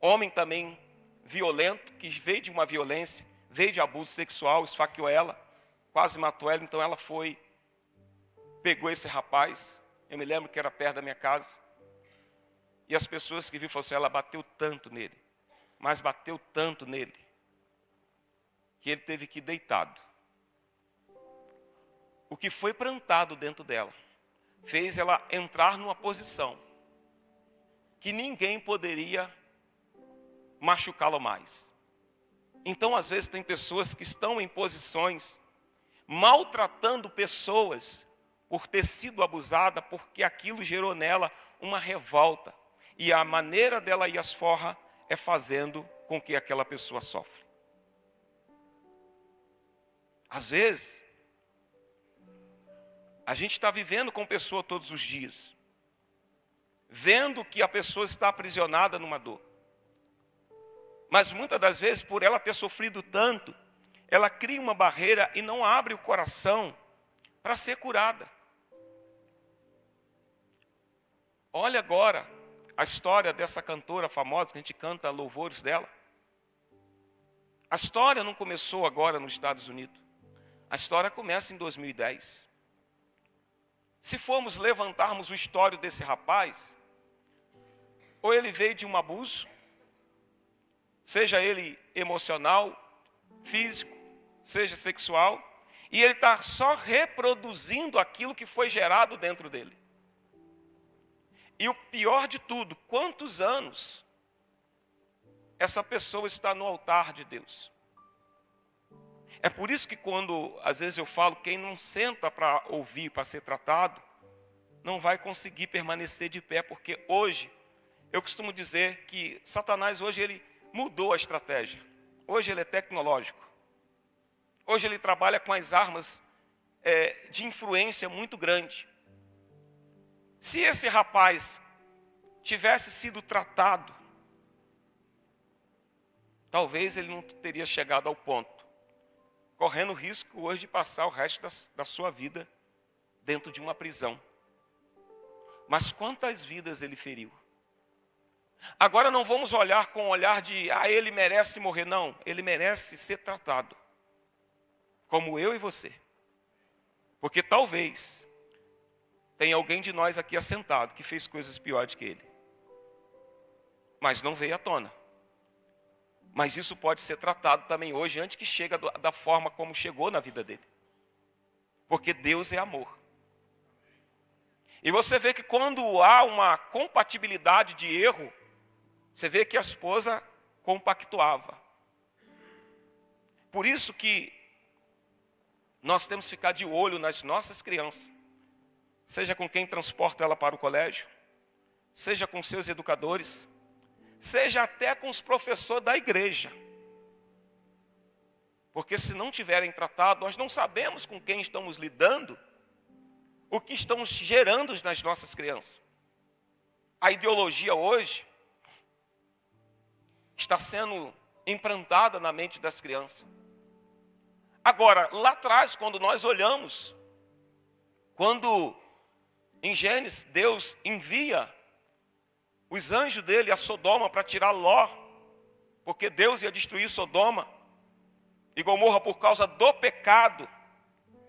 homem também violento, que veio de uma violência, veio de abuso sexual, esfaqueou ela, quase matou ela. Então ela foi, pegou esse rapaz, eu me lembro que era perto da minha casa, e as pessoas que viram falaram assim, ela bateu tanto nele, mas bateu tanto nele, que ele teve que ir deitado. O que foi plantado dentro dela fez ela entrar numa posição que ninguém poderia machucá-la mais. Então, às vezes, tem pessoas que estão em posições maltratando pessoas por ter sido abusada, porque aquilo gerou nela uma revolta. E a maneira dela ir às forras é fazendo com que aquela pessoa sofra. Às vezes, a gente está vivendo com pessoa todos os dias, vendo que a pessoa está aprisionada numa dor. Mas muitas das vezes, por ela ter sofrido tanto, ela cria uma barreira e não abre o coração para ser curada. Olha agora a história dessa cantora famosa, que a gente canta louvores dela. A história não começou agora nos Estados Unidos. A história começa em 2010. Se formos levantarmos o histórico desse rapaz, ou ele veio de um abuso, seja ele emocional, físico, seja sexual, e ele está só reproduzindo aquilo que foi gerado dentro dele. E o pior de tudo, quantos anos essa pessoa está no altar de Deus? É por isso que quando, às vezes eu falo, quem não senta para ouvir, para ser tratado, não vai conseguir permanecer de pé, porque hoje, eu costumo dizer que Satanás hoje ele mudou a estratégia. Hoje ele é tecnológico. Hoje ele trabalha com as armas de influência muito grande. Se esse rapaz tivesse sido tratado, talvez ele não teria chegado ao ponto, correndo o risco hoje de passar o resto da sua vida dentro de uma prisão. Mas quantas vidas ele feriu? Agora não vamos olhar com o olhar de, ele merece morrer. Não, ele merece ser tratado, como eu e você. Porque talvez tenha alguém de nós aqui assentado que fez coisas piores que ele, mas não veio à tona. Mas isso pode ser tratado também hoje, antes que chegue da forma como chegou na vida dele. Porque Deus é amor. E você vê que quando há uma compatibilidade de erro, você vê que a esposa compactuava. Por isso que nós temos que ficar de olho nas nossas crianças. Seja com quem transporta ela para o colégio, seja com seus educadores, seja até com os professores da igreja. Porque se não tiverem tratado, nós não sabemos com quem estamos lidando, o que estamos gerando nas nossas crianças. A ideologia hoje está sendo implantada na mente das crianças. Agora, lá atrás, quando nós olhamos, quando em Gênesis Deus envia os anjos dele a Sodoma para tirar Ló, porque Deus ia destruir Sodoma e Gomorra por causa do pecado,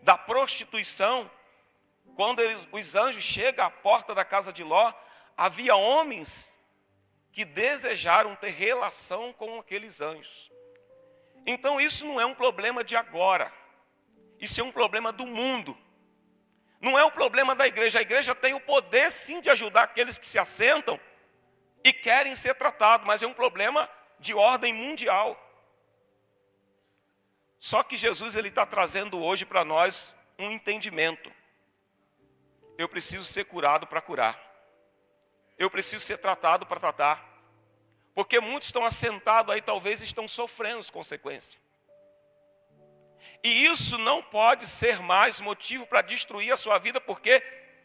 da prostituição. Quando os anjos chegam à porta da casa de Ló, havia homens que desejaram ter relação com aqueles anjos. Então isso não é um problema de agora, isso é um problema do mundo. Não é um problema da igreja. A igreja tem o poder sim de ajudar aqueles que se assentam e querem ser tratados, mas é um problema de ordem mundial. Só que Jesus ele está trazendo hoje para nós um entendimento. Eu preciso ser curado para curar. Eu preciso ser tratado para tratar. Porque muitos estão assentados aí, talvez estão sofrendo as consequências. E isso não pode ser mais motivo para destruir a sua vida, porque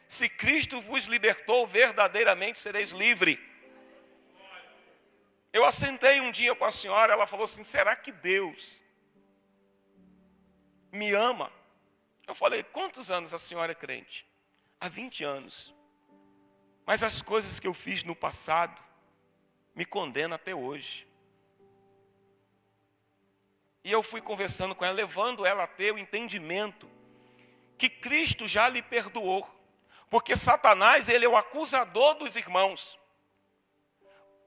se Cristo vos libertou, verdadeiramente sereis livre. Eu assentei um dia com a senhora, ela falou assim, será que Deus me ama? Eu falei, quantos anos a senhora é crente? Há 20 anos. Mas as coisas que eu fiz no passado me condenam até hoje. E eu fui conversando com ela, levando ela a ter o entendimento que Cristo já lhe perdoou. Porque Satanás, ele é o acusador dos irmãos.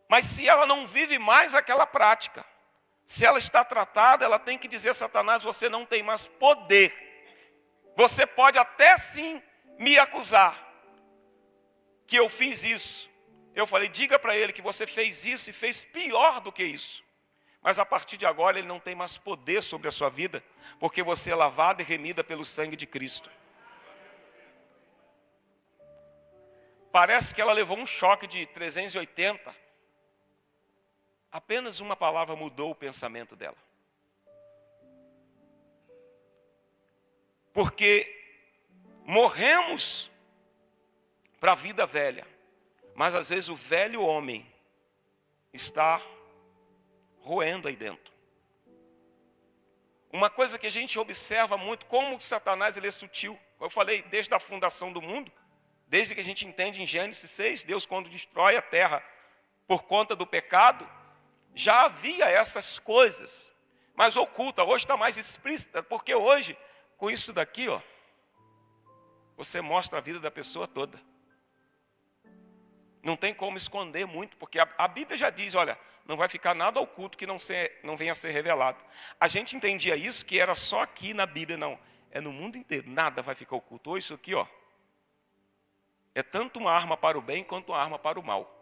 Mas se ela não vive mais aquela prática, se ela está tratada, ela tem que dizer, Satanás, você não tem mais poder. Você pode até sim me acusar que eu fiz isso. Eu falei, diga para ele que você fez isso e fez pior do que isso. Mas a partir de agora ele não tem mais poder sobre a sua vida, porque você é lavada e remida pelo sangue de Cristo. Parece que ela levou um choque de 380. Apenas uma palavra mudou o pensamento dela. Porque morremos para a vida velha, mas às vezes o velho homem está roendo aí dentro. Uma coisa que a gente observa muito, como Satanás ele é sutil. Eu falei, desde a fundação do mundo, desde que a gente entende em Gênesis 6, Deus quando destrói a terra por conta do pecado, já havia essas coisas, mas oculta. Hoje está mais explícita, porque hoje, com isso daqui, você mostra a vida da pessoa toda. Não tem como esconder muito, porque a Bíblia já diz, olha, não vai ficar nada oculto que não venha a ser revelado. A gente entendia isso, que era só aqui na Bíblia, não. É no mundo inteiro, nada vai ficar oculto. Ou isso aqui, ó, é tanto uma arma para o bem, quanto uma arma para o mal.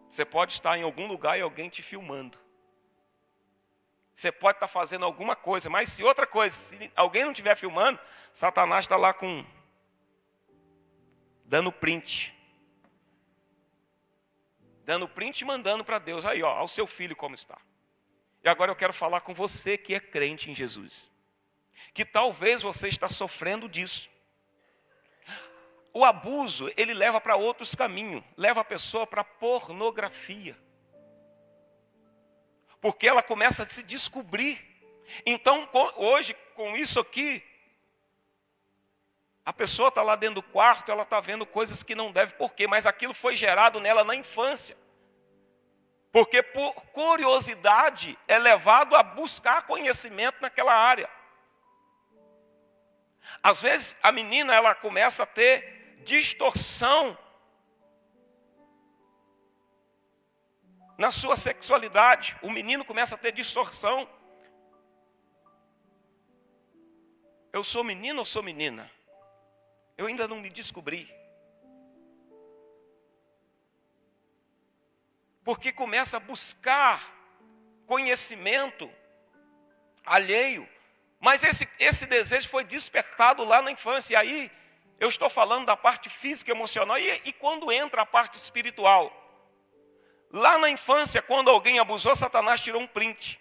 Você pode estar em algum lugar e alguém te filmando. Você pode estar fazendo alguma coisa, mas se outra coisa, se alguém não estiver filmando, Satanás está lá dando print. Dando print e mandando para Deus. Aí, ó, ao seu filho como está. E agora eu quero falar com você que é crente em Jesus. Que talvez você está sofrendo disso. O abuso, ele leva para outros caminhos. Leva a pessoa para pornografia. Porque ela começa a se descobrir. Então, hoje, com isso aqui, a pessoa está lá dentro do quarto, ela está vendo coisas que não deve. Por quê? Mas aquilo foi gerado nela na infância. Porque por curiosidade é levado a buscar conhecimento naquela área. Às vezes a menina ela começa a ter distorção na sua sexualidade. O menino começa a ter distorção. Eu sou menino ou sou menina? Eu ainda não me descobri. Porque começa a buscar conhecimento alheio. Mas esse desejo foi despertado lá na infância. E aí, eu estou falando da parte física e emocional. E quando entra a parte espiritual? Lá na infância, quando alguém abusou, Satanás tirou um print.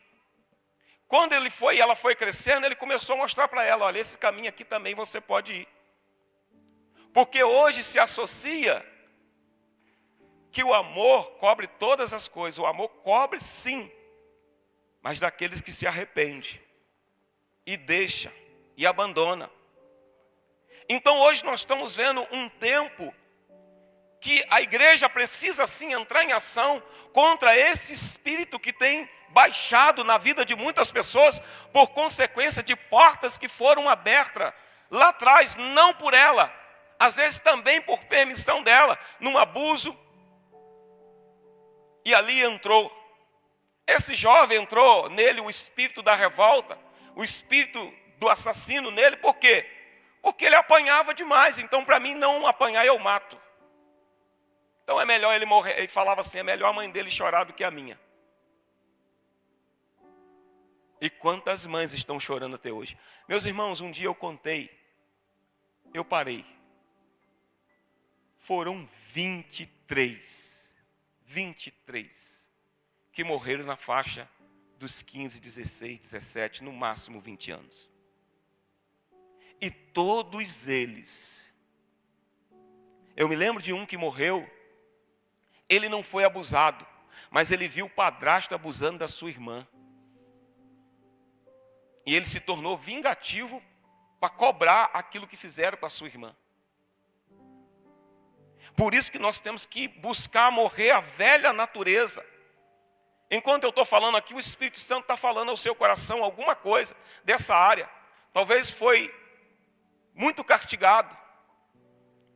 Quando ela foi crescendo, ele começou a mostrar para ela, olha, esse caminho aqui também você pode ir. Porque hoje se associa que o amor cobre todas as coisas. O amor cobre sim, mas daqueles que se arrependem e deixa e abandona. Então hoje nós estamos vendo um tempo que a igreja precisa sim entrar em ação contra esse espírito que tem baixado na vida de muitas pessoas por consequência de portas que foram abertas lá atrás, não por ela, às vezes também por permissão dela, num abuso. E ali esse jovem entrou nele o espírito da revolta, o espírito do assassino nele, por quê? Porque ele apanhava demais, então para mim não apanhar eu mato. Então é melhor ele morrer, ele falava assim, é melhor a mãe dele chorar do que a minha. E quantas mães estão chorando até hoje? Meus irmãos, um dia eu contei, eu parei. Foram 23 que morreram na faixa dos 15, 16, 17, no máximo 20 anos. E todos eles, eu me lembro de um que morreu, ele não foi abusado, mas ele viu o padrasto abusando da sua irmã. E ele se tornou vingativo para cobrar aquilo que fizeram com a sua irmã. Por isso que nós temos que buscar morrer a velha natureza. Enquanto eu estou falando aqui, o Espírito Santo está falando ao seu coração alguma coisa dessa área. Talvez foi muito castigado.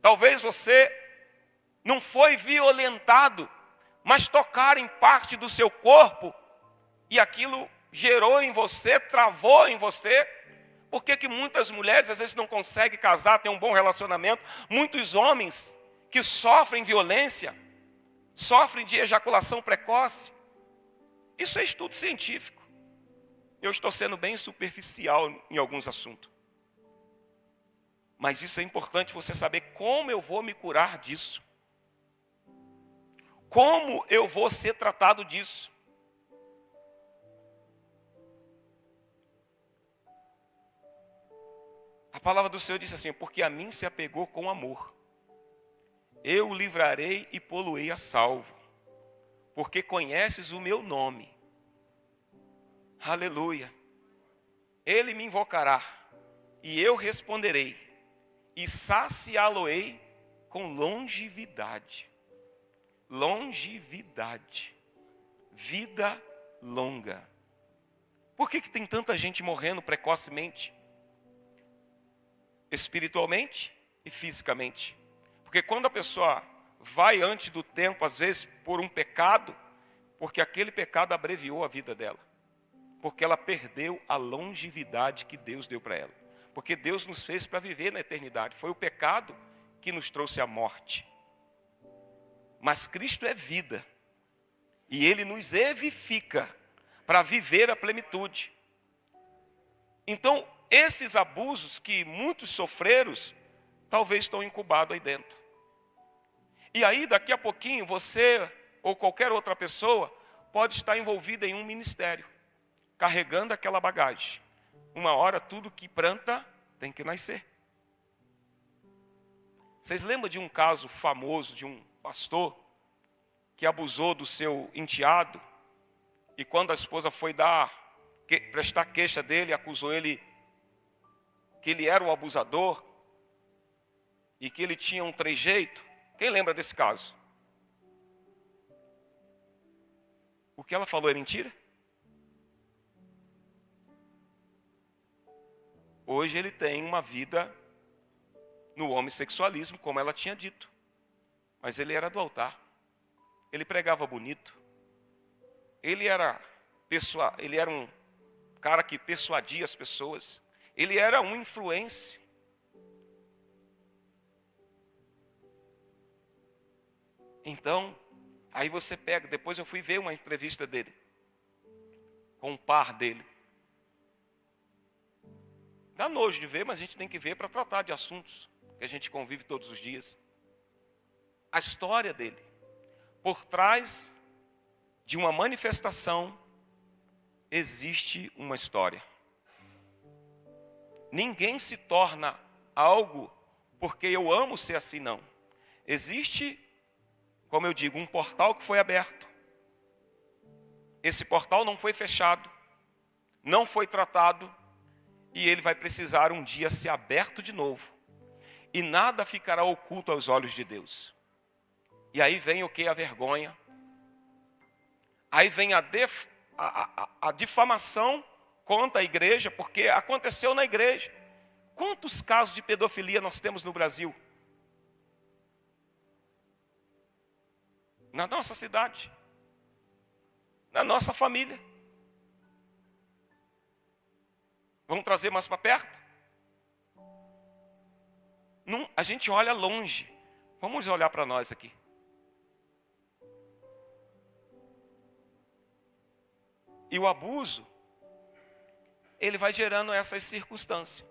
Talvez você não foi violentado, mas tocaram em parte do seu corpo e aquilo gerou em você, travou em você. Por que muitas mulheres às vezes não conseguem casar, ter um bom relacionamento? Muitos homens que sofrem violência, sofrem de ejaculação precoce. Isso é estudo científico. Eu estou sendo bem superficial em alguns assuntos. Mas isso é importante você saber como eu vou me curar disso. Como eu vou ser tratado disso. A palavra do Senhor diz assim, porque a mim se apegou com amor. Eu o livrarei e pô-lo-ei a salvo, porque conheces o meu nome. Aleluia. Ele me invocará, e eu responderei, e saciá-lo-ei com longevidade. Longevidade. Vida longa. Por que tem tanta gente morrendo precocemente? Espiritualmente e fisicamente. Porque quando a pessoa vai antes do tempo, às vezes por um pecado, porque aquele pecado abreviou a vida dela. Porque ela perdeu a longevidade que Deus deu para ela. Porque Deus nos fez para viver na eternidade. Foi o pecado que nos trouxe a morte. Mas Cristo é vida. E Ele nos vivifica para viver a plenitude. Então, esses abusos que muitos sofreram, talvez estão incubados aí dentro. E aí, daqui a pouquinho, você ou qualquer outra pessoa pode estar envolvida em um ministério, carregando aquela bagagem. Uma hora, tudo que planta tem que nascer. Vocês lembram de um caso famoso de um pastor que abusou do seu enteado? E quando a esposa foi prestar queixa dele, acusou ele que ele era o abusador e que ele tinha um trejeito. Quem lembra desse caso? O que ela falou é mentira? Hoje ele tem uma vida no homossexualismo, como ela tinha dito. Mas ele era do altar. Ele pregava bonito. Ele era um cara que persuadia as pessoas. Ele era um influencer. Então, aí você pega, depois eu fui ver uma entrevista dele, com o par dele. Dá nojo de ver, mas a gente tem que ver para tratar de assuntos que a gente convive todos os dias. A história dele, por trás de uma manifestação, existe uma história. Ninguém se torna algo porque eu amo ser assim, não. Existe, como eu digo, um portal que foi aberto. Esse portal não foi fechado, não foi tratado, e ele vai precisar um dia ser aberto de novo. E nada ficará oculto aos olhos de Deus. E aí vem o que? A vergonha. Aí vem a difamação contra a igreja, porque aconteceu na igreja. Quantos casos de pedofilia nós temos no Brasil? Na nossa cidade, na nossa família. Vamos trazer mais para perto? Não, a gente olha longe. Vamos olhar para nós aqui. E o abuso, ele vai gerando essas circunstâncias.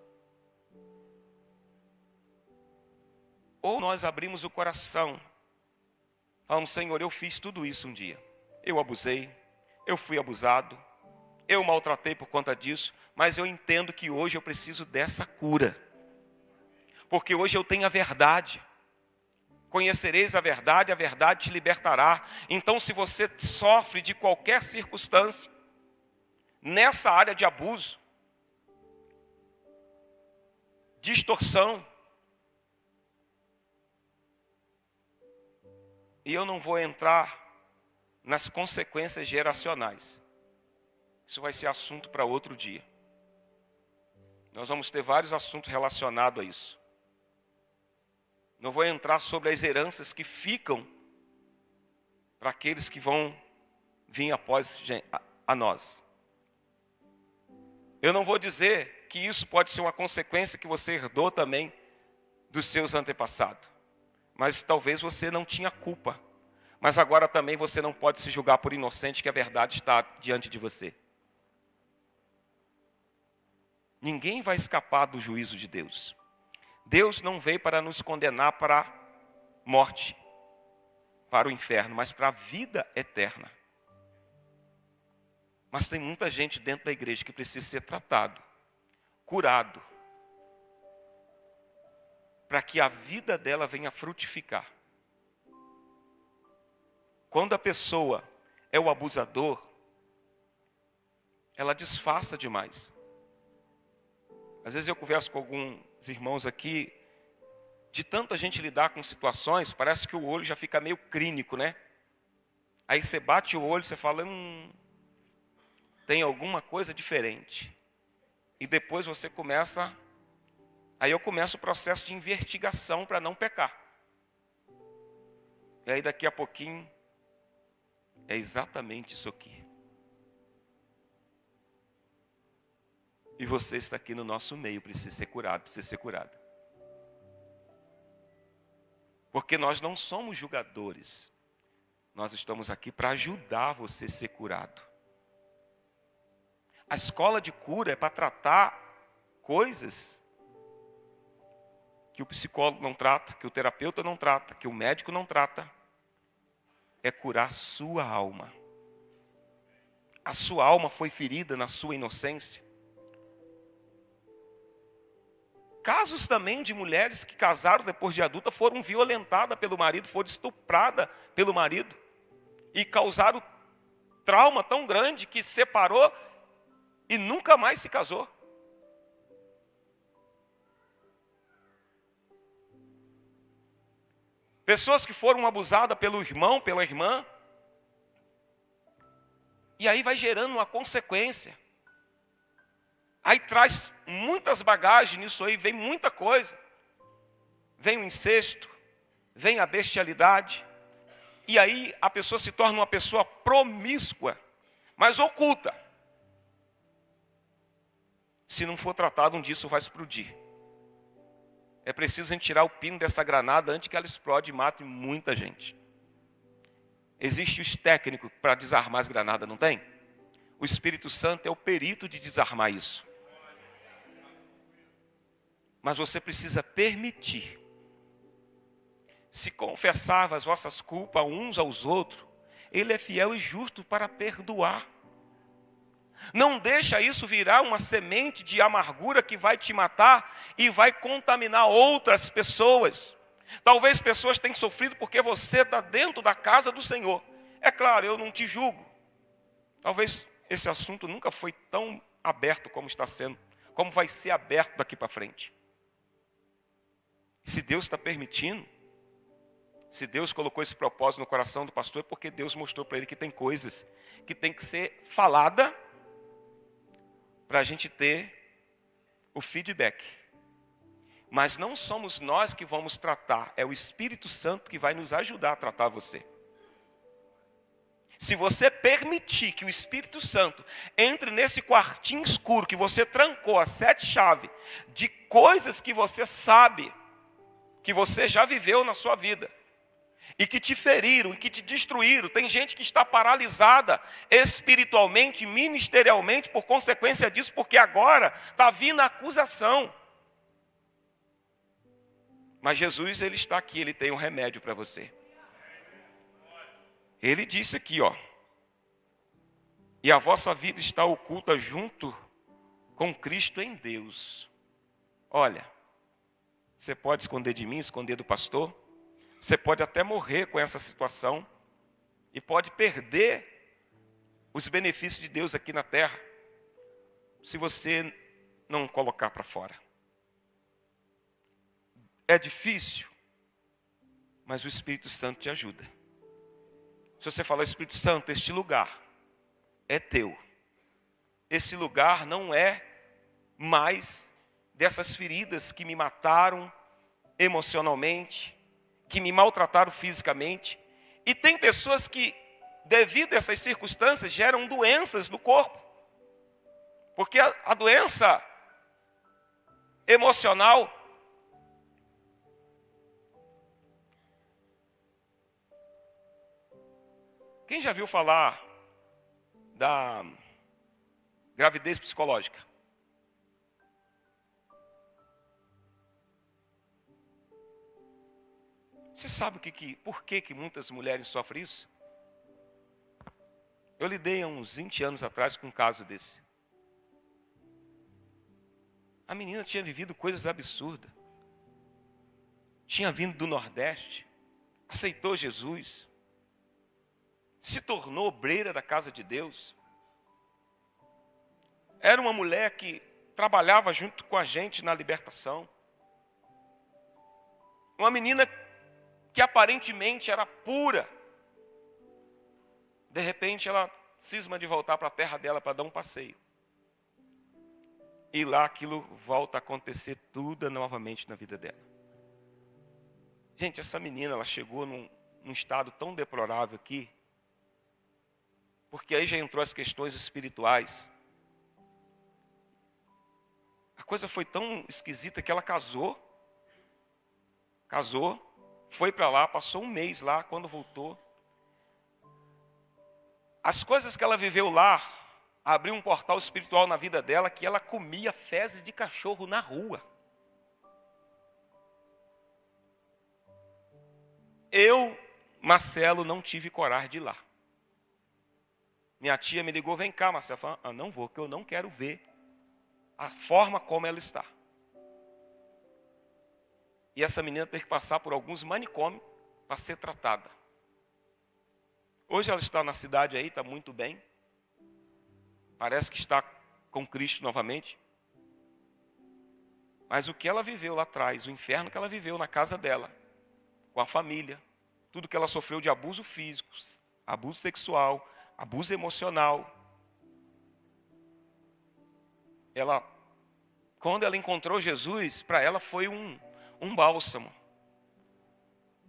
Ou nós abrimos o coração, falamos, Senhor, eu fiz tudo isso um dia. Eu abusei, eu fui abusado, eu maltratei por conta disso, mas eu entendo que hoje eu preciso dessa cura. Porque hoje eu tenho a verdade. Conhecereis a verdade te libertará. Então, se você sofre de qualquer circunstância, nessa área de abuso, distorção, e eu não vou entrar nas consequências geracionais. Isso vai ser assunto para outro dia. Nós vamos ter vários assuntos relacionados a isso. Não vou entrar sobre as heranças que ficam para aqueles que vão vir após a nós. Eu não vou dizer que isso pode ser uma consequência que você herdou também dos seus antepassados. Mas talvez você não tinha culpa. Mas agora também você não pode se julgar por inocente, que a verdade está diante de você. Ninguém vai escapar do juízo de Deus. Deus não veio para nos condenar para a morte, para o inferno, mas para a vida eterna. Mas tem muita gente dentro da igreja que precisa ser tratado, curado, para que a vida dela venha frutificar. Quando a pessoa é o abusador, ela disfarça demais. Às vezes eu converso com alguns irmãos aqui, de tanta gente lidar com situações, parece que o olho já fica meio clínico, né? Aí você bate o olho, você fala, tem alguma coisa diferente. E depois você começa, aí eu começo o processo de investigação para não pecar. E aí daqui a pouquinho, é exatamente isso aqui. E você está aqui no nosso meio, precisa ser curado, precisa ser curada. Porque nós não somos julgadores. Nós estamos aqui para ajudar você a ser curado. A escola de cura é para tratar coisas que o psicólogo não trata, que o terapeuta não trata, que o médico não trata. É curar sua alma. A sua alma foi ferida na sua inocência. Casos também de mulheres que casaram depois de adulta foram violentadas pelo marido, foram estupradas pelo marido e causaram trauma tão grande que separou e nunca mais se casou. Pessoas que foram abusadas pelo irmão, pela irmã. E aí vai gerando uma consequência. Aí traz muitas bagagens nisso aí, vem muita coisa. Vem o incesto, vem a bestialidade. E aí a pessoa se torna uma pessoa promíscua, mas oculta. Se não for tratado, um dia isso vai explodir. É preciso a gente tirar o pino dessa granada antes que ela explode e mate muita gente. Existem os técnicos para desarmar as granadas, não tem? O Espírito Santo é o perito de desarmar isso. Mas você precisa permitir. Se confessar as vossas culpas uns aos outros, Ele é fiel e justo para perdoar. Não deixa isso virar uma semente de amargura que vai te matar e vai contaminar outras pessoas. Talvez pessoas tenham sofrido porque você está dentro da casa do Senhor. É claro, eu não te julgo. Talvez esse assunto nunca foi tão aberto como está sendo, como vai ser aberto daqui para frente. Se Deus está permitindo, se Deus colocou esse propósito no coração do pastor, é porque Deus mostrou para ele que tem coisas que tem que ser falada para a gente ter o feedback. Mas não somos nós que vamos tratar, é o Espírito Santo que vai nos ajudar a tratar você. Se você permitir que o Espírito Santo entre nesse quartinho escuro que você trancou a 7 chaves, de coisas que você sabe, que você já viveu na sua vida, e que te feriram, e que te destruíram. Tem gente que está paralisada espiritualmente, ministerialmente, por consequência disso, porque agora está vindo a acusação. Mas Jesus, Ele está aqui, Ele tem um remédio para você. Ele disse aqui, ó: e a vossa vida está oculta junto com Cristo em Deus. Olha, você pode esconder de mim, esconder do pastor. Você pode até morrer com essa situação e pode perder os benefícios de Deus aqui na terra, se você não colocar para fora. É difícil, mas o Espírito Santo te ajuda. Se você falar: Espírito Santo, este lugar é teu. Esse lugar não é mais dessas feridas que me mataram emocionalmente, que me maltrataram fisicamente. E tem pessoas que, devido a essas circunstâncias, geram doenças no corpo. Porque a doença emocional quem já viu falar da gravidez psicológica? Você sabe por que muitas mulheres sofrem isso? Eu lidei há uns 20 anos atrás com um caso desse. A menina tinha vivido coisas absurdas. Tinha vindo do Nordeste, aceitou Jesus, se tornou obreira da casa de Deus. Era uma mulher que trabalhava junto com a gente na libertação. Uma menina que aparentemente era pura. De repente ela cisma de voltar para a terra dela para dar um passeio. E lá aquilo volta a acontecer tudo novamente na vida dela. Gente, essa menina, ela chegou num num estado tão deplorável aqui, porque aí já entrou as questões espirituais. A coisa foi tão esquisita que ela casou, foi para lá, passou um mês lá, quando voltou. As coisas que ela viveu lá, abriu um portal espiritual na vida dela, que ela comia fezes de cachorro na rua. Eu, Marcelo, não tive coragem de ir lá. Minha tia me ligou, vem cá, Marcelo. Eu falei, não vou, porque eu não quero ver a forma como ela está. E essa menina teve que passar por alguns manicômios para ser tratada. Hoje ela está na cidade aí, está muito bem. Parece que está com Cristo novamente. Mas o que ela viveu lá atrás, o inferno que ela viveu na casa dela, com a família, tudo que ela sofreu de abuso físico, abuso sexual, abuso emocional. Quando ela encontrou Jesus, para ela foi um bálsamo.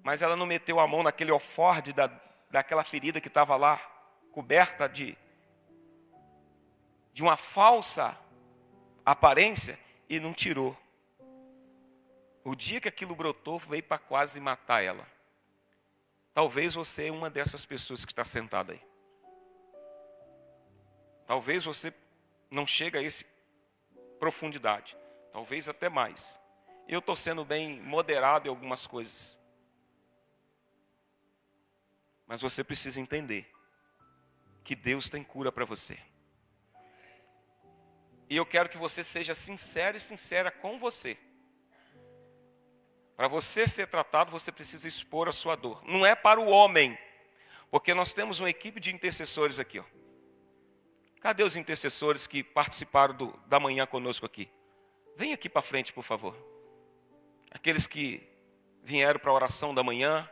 Mas ela não meteu a mão naquele alforje daquela ferida que estava lá, coberta de uma falsa aparência, e não tirou. O dia que aquilo brotou, veio para quase matar ela. Talvez você é uma dessas pessoas que está sentada aí. Talvez você não chegue a essa profundidade. Talvez até mais. Eu estou sendo bem moderado em algumas coisas. Mas você precisa entender que Deus tem cura para você. E eu quero que você seja sincero e sincera com você. Para você ser tratado, você precisa expor a sua dor. Não é para o homem, porque nós temos uma equipe de intercessores aqui. Ó. Cadê os intercessores que participaram da manhã conosco aqui? Vem aqui para frente, por favor. Aqueles que vieram para a oração da manhã.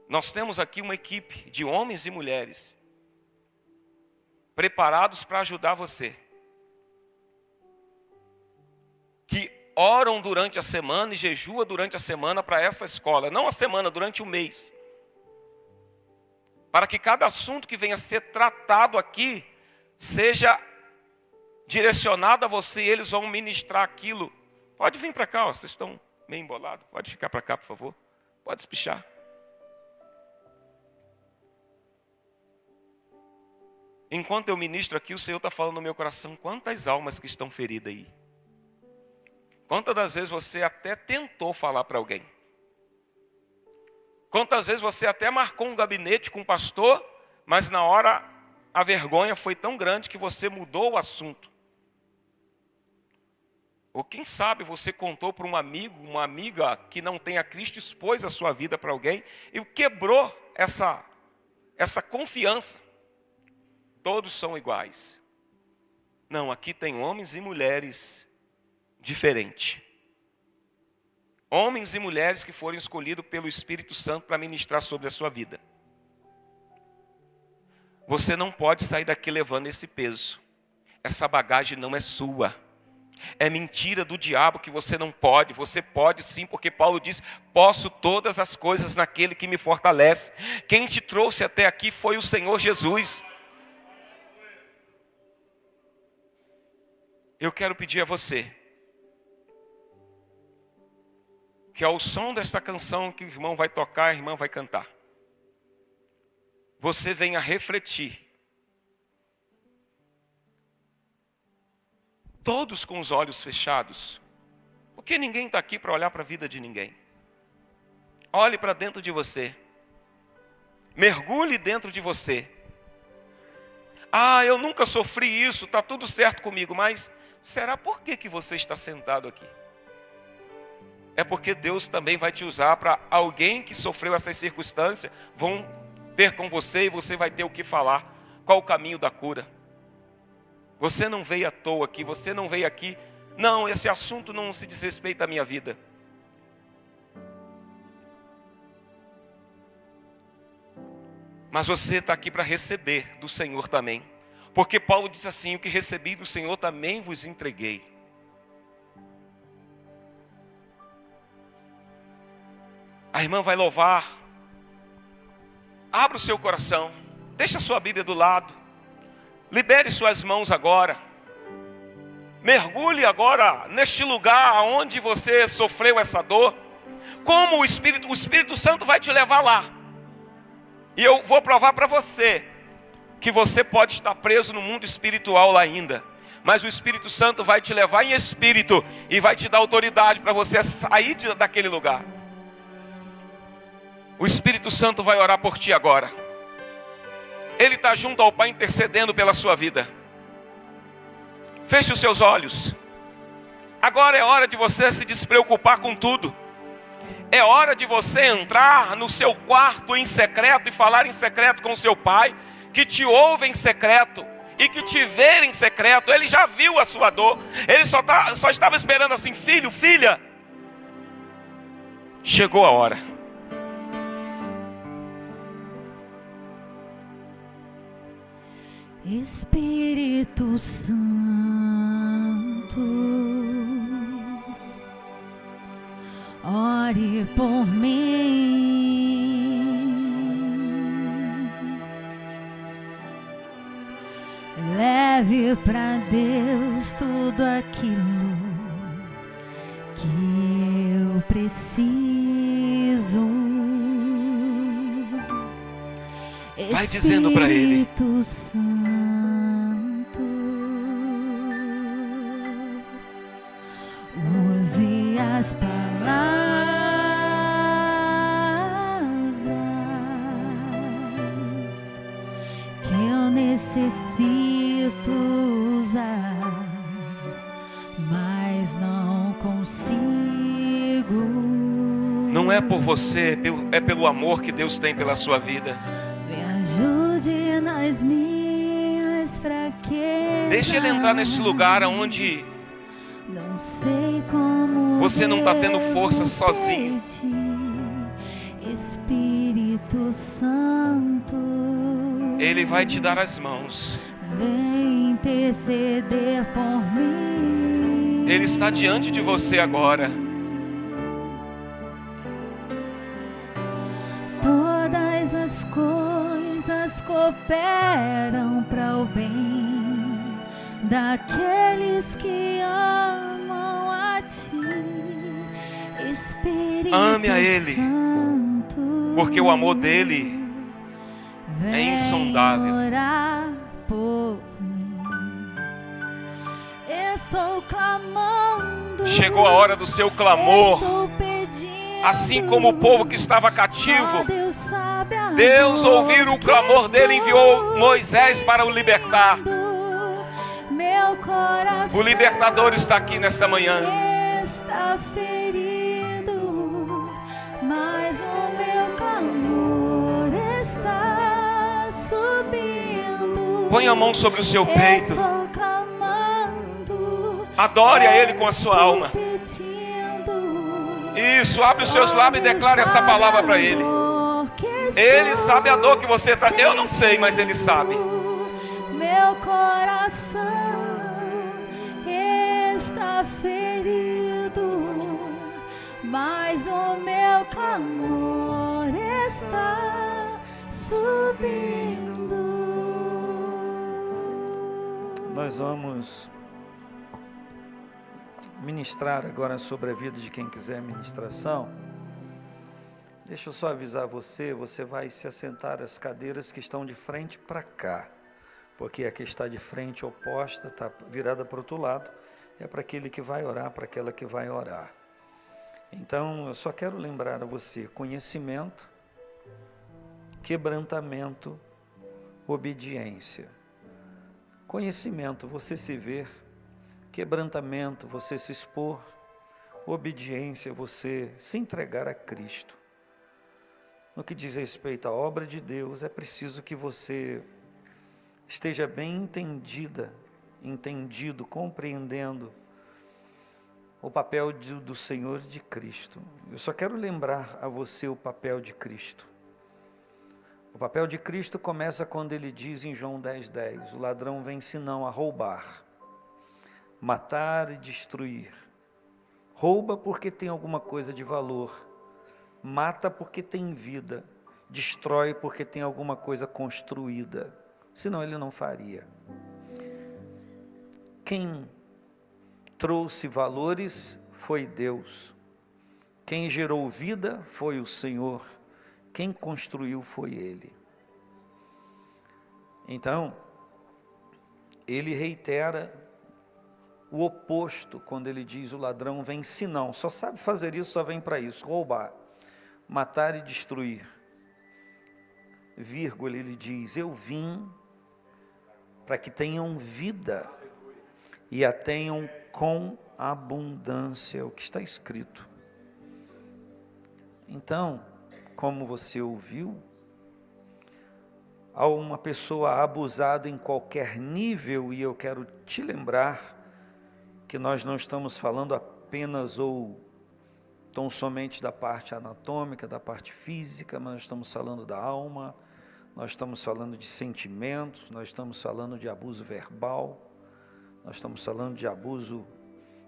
Nós temos aqui uma equipe de homens e mulheres preparados para ajudar você. Que oram durante a semana e jejuam durante a semana para essa escola. Não a semana, durante o mês. Para que cada assunto que venha a ser tratado aqui seja direcionado a você e eles vão ministrar aquilo. Pode vir para cá, ó, vocês estão meio embolados. Pode ficar para cá, por favor. Pode espichar. Enquanto eu ministro aqui, o Senhor está falando no meu coração, quantas almas que estão feridas aí. Quantas das vezes você até tentou falar para alguém? Quantas vezes você até marcou um gabinete com um pastor, mas na hora a vergonha foi tão grande que você mudou o assunto. Ou quem sabe você contou para um amigo, uma amiga que não tem a Cristo, expôs a sua vida para alguém e quebrou essa confiança. Todos são iguais. Não, aqui tem homens e mulheres diferentes. Homens e mulheres que foram escolhidos pelo Espírito Santo para ministrar sobre a sua vida. Você não pode sair daqui levando esse peso. Essa bagagem não é sua. É mentira do diabo que você não pode. Você pode sim, porque Paulo diz, posso todas as coisas naquele que me fortalece. Quem te trouxe até aqui foi o Senhor Jesus. Eu quero pedir a você que ao som desta canção que o irmão vai tocar, a irmã vai cantar, você venha refletir, todos com os olhos fechados, porque ninguém está aqui para olhar para a vida de ninguém. Olhe para dentro de você, mergulhe dentro de você. Ah, eu nunca sofri isso, está tudo certo comigo, mas será por que você está sentado aqui? É porque Deus também vai te usar para alguém que sofreu essas circunstâncias, vão ter com você e você vai ter o que falar. Qual o caminho da cura? Você não veio à toa aqui, você não veio aqui, não, esse assunto não se diz respeito à minha vida. Mas você está aqui para receber do Senhor também. Porque Paulo diz assim, o que recebi do Senhor também vos entreguei. A irmã vai louvar. Abra o seu coração. Deixa a sua Bíblia do lado. Libere suas mãos agora. Mergulhe agora neste lugar onde você sofreu essa dor. Como o Espírito Santo vai te levar lá. E eu vou provar para você que você pode estar preso no mundo espiritual lá ainda. Mas o Espírito Santo vai te levar em espírito e vai te dar autoridade para você sair daquele lugar. O Espírito Santo vai orar por ti agora. Ele está junto ao Pai intercedendo pela sua vida. Feche os seus olhos. Agora é hora de você se despreocupar com tudo. É hora de você entrar no seu quarto em secreto e falar em secreto com seu Pai, que te ouve em secreto e que te vê em secreto. Ele já viu a sua dor. Ele só estava esperando assim: filho, filha, chegou a hora.
Espírito Santo, ore por mim, leve para Deus tudo aquilo que eu preciso.
Vai dizendo para Ele.
Espírito Santo, use as palavras que eu necessito usar, mas não consigo.
Não é por você, é pelo amor que Deus tem pela sua vida.
Me ajude nas minhas fraquezas.
Deixa Ele entrar nesse lugar onde
não sei como
você não está tendo força sozinho.
Espírito Santo,
Ele vai te dar as mãos.
vem interceder por mim.
Ele está diante de você agora.
Todas as coisas cooperam para o bem daqueles que amam a ti, Espírito
Ame a Ele,
Santo,
porque o amor dele é insondável.
vem orar por mim. Estou clamando.
Chegou a hora do seu clamor.
Estou pedindo.
Assim como o povo que estava cativo,
Só Deus sabe a
Deus,
dor
ouvindo o
que
clamor dele,
estou
enviou Moisés para o libertar.
sentindo. Meu coração
O libertador está aqui nesta manhã.
está ferido, mas o meu clamor está subindo.
Põe a mão sobre o seu peito.
Estou clamando.
Adore a Ele com a sua
Estou
alma.
pedindo.
Isso, abre os seus lábios e declare essa palavra para Ele. Ele sabe a dor que você está. Eu não sei, mas Ele sabe.
Meu coração está ferido, mas o meu clamor está subindo.
Nós vamos ministrar agora sobre a vida de quem quiser ministração. Deixa eu só avisar você vai se assentar às cadeiras que estão de frente para cá, porque a que está de frente oposta, está virada para o outro lado, é para aquele que vai orar, para aquela que vai orar. Então, eu só quero lembrar a você: conhecimento, quebrantamento, obediência. Conhecimento, você se ver; quebrantamento, você se expor; obediência, você se entregar a Cristo. No que diz respeito à obra de Deus, é preciso que você esteja bem entendido, compreendendo o papel do Senhor de Cristo. Eu só quero lembrar a você o papel de Cristo. O papel de Cristo começa quando ele diz em João 10:10, o ladrão vem senão a roubar, matar e destruir. Rouba porque tem alguma coisa de valor, mata porque tem vida, destrói porque tem alguma coisa construída, senão ele não faria. Quem trouxe valores foi Deus, quem gerou vida foi o Senhor, quem construiu foi Ele. Então, ele reitera o oposto quando ele diz: o ladrão vem senão, só sabe fazer isso, só vem para isso, roubar, matar e destruir. Vírgula, ele diz: eu vim para que tenham vida e a tenham com abundância, o que está escrito. Então, como você ouviu, há uma pessoa abusada em qualquer nível, e eu quero te lembrar que nós não estamos falando apenas ou tão somente da parte anatômica, da parte física, mas nós estamos falando da alma, nós estamos falando de sentimentos, nós estamos falando de abuso verbal, nós estamos falando de abuso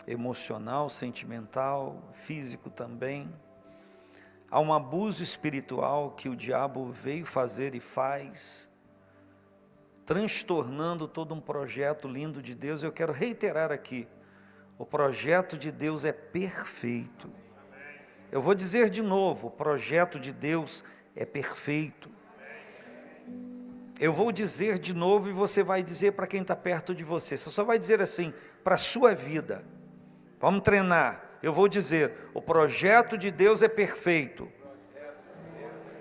emocional, sentimental, físico também. Há um abuso espiritual que o diabo veio fazer e faz, transtornando todo um projeto lindo de Deus. Eu quero reiterar aqui, o projeto de Deus é perfeito. Eu vou dizer de novo, o projeto de Deus é perfeito. Eu vou dizer de novo e você vai dizer para quem está perto de você. Você só vai dizer assim, para a sua vida. Vamos treinar. Eu vou dizer, o projeto de Deus é perfeito.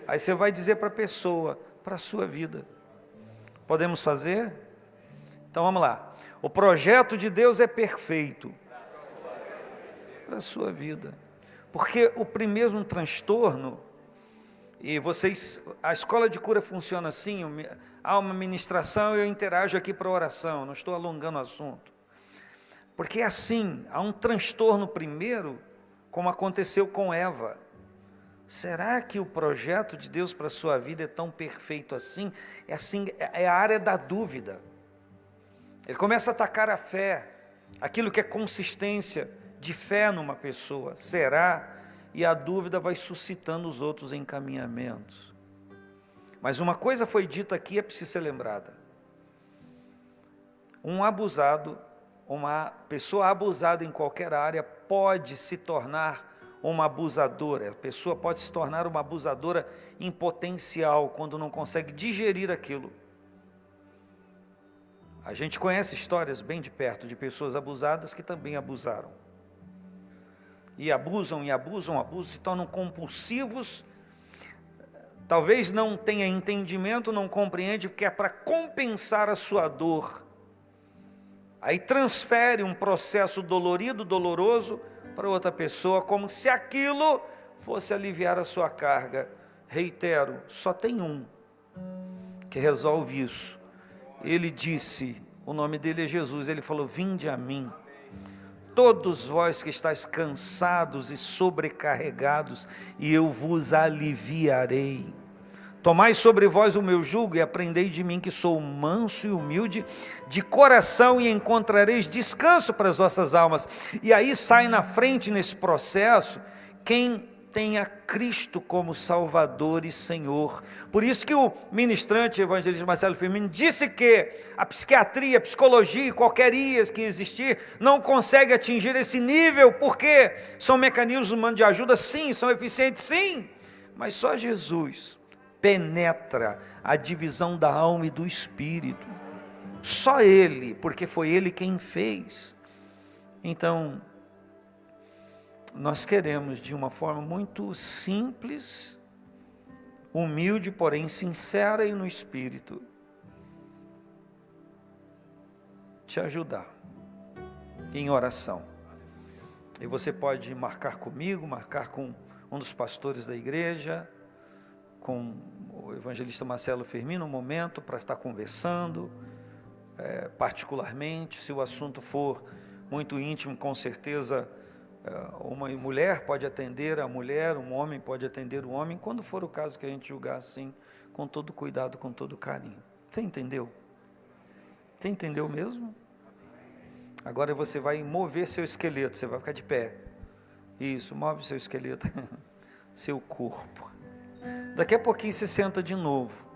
Aí você vai dizer para a pessoa, para a sua vida. Podemos fazer? Então vamos lá. O projeto de Deus é perfeito para a sua vida. Porque o primeiro transtorno, e vocês, a escola de cura funciona assim, há uma ministração e eu interajo aqui para oração, não estou alongando o assunto. Porque é assim, há um transtorno primeiro, como aconteceu com Eva. Será que o projeto de Deus para a sua vida é tão perfeito assim? É assim, é a área da dúvida. Ele começa a atacar a fé, aquilo que é consistência de fé numa pessoa. Será? E a dúvida vai suscitando os outros encaminhamentos. Mas uma coisa foi dita aqui, é preciso ser lembrada. Um abusado, uma pessoa abusada em qualquer área pode se tornar uma abusadora. A pessoa pode se tornar uma abusadora em potencial, quando não consegue digerir aquilo. A gente conhece histórias bem de perto de pessoas abusadas que também abusaram. E abusam, se tornam compulsivos. Talvez não tenha entendimento, não compreende, porque é para compensar a sua dor. Aí transfere um processo dolorido, doloroso, para outra pessoa, como se aquilo fosse aliviar a sua carga. Reitero, só tem um que resolve isso. Ele disse, o nome dele é Jesus, ele falou: vinde a mim, todos vós que estáis cansados e sobrecarregados, e eu vos aliviarei. Tomai sobre vós o meu jugo e aprendei de mim, que sou manso e humilde de coração, e encontrareis descanso para as vossas almas. E aí sai na frente nesse processo quem tem a Cristo como Salvador e Senhor. Por isso que o ministrante evangelista Marcelo Firmino disse que a psiquiatria, a psicologia e qualquer IAS que existir não consegue atingir esse nível, porque são mecanismos humanos de ajuda, sim, são eficientes, sim, mas só Jesus penetra a divisão da alma e do espírito. Só Ele, porque foi Ele quem fez. Então, nós queremos, de uma forma muito simples, humilde, porém sincera e no espírito, te ajudar em oração. E você pode marcar comigo, marcar com um dos pastores da igreja, com o evangelista Marcelo Firmino, um momento para estar conversando, particularmente, se o assunto for muito íntimo, com certeza, uma mulher pode atender a mulher, um homem pode atender o homem, quando for o caso que a gente julgar assim, com todo cuidado, com todo carinho. Você entendeu? Você entendeu mesmo? Agora você vai mover seu esqueleto, você vai ficar de pé. Isso, move seu esqueleto. seu corpo. Daqui a pouquinho você senta de novo.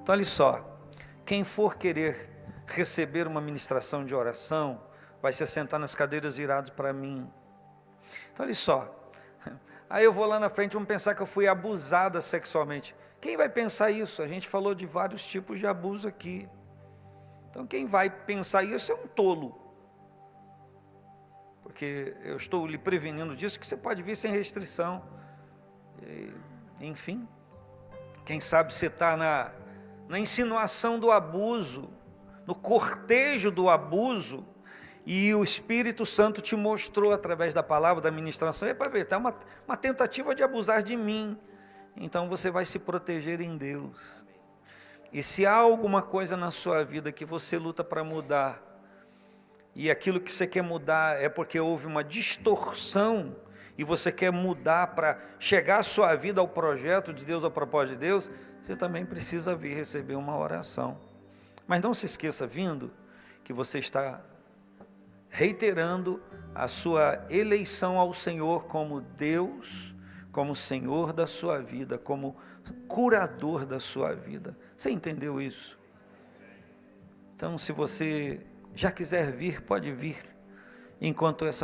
Então olha só, quem for querer receber uma ministração de oração, vai se sentar nas cadeiras viradas para mim. Então olha só, aí eu vou lá na frente, vamos pensar que eu fui abusada sexualmente. Quem vai pensar isso? A gente falou de vários tipos de abuso aqui. Então quem vai pensar isso é um tolo. Porque eu estou lhe prevenindo disso, que você pode vir sem restrição. Enfim, quem sabe você está na insinuação do abuso, no cortejo do abuso, e o Espírito Santo te mostrou através da palavra, da ministração, para ver, está uma tentativa de abusar de mim. Então você vai se proteger em Deus. E se há alguma coisa na sua vida que você luta para mudar, e aquilo que você quer mudar é porque houve uma distorção, e você quer mudar para chegar a sua vida ao projeto de Deus, ao propósito de Deus, você também precisa vir receber uma oração. Mas não se esqueça, vindo, que você está reiterando a sua eleição ao Senhor como Deus, como Senhor da sua vida, como curador da sua vida. Você entendeu isso? Então, se você já quiser vir, pode vir, enquanto essa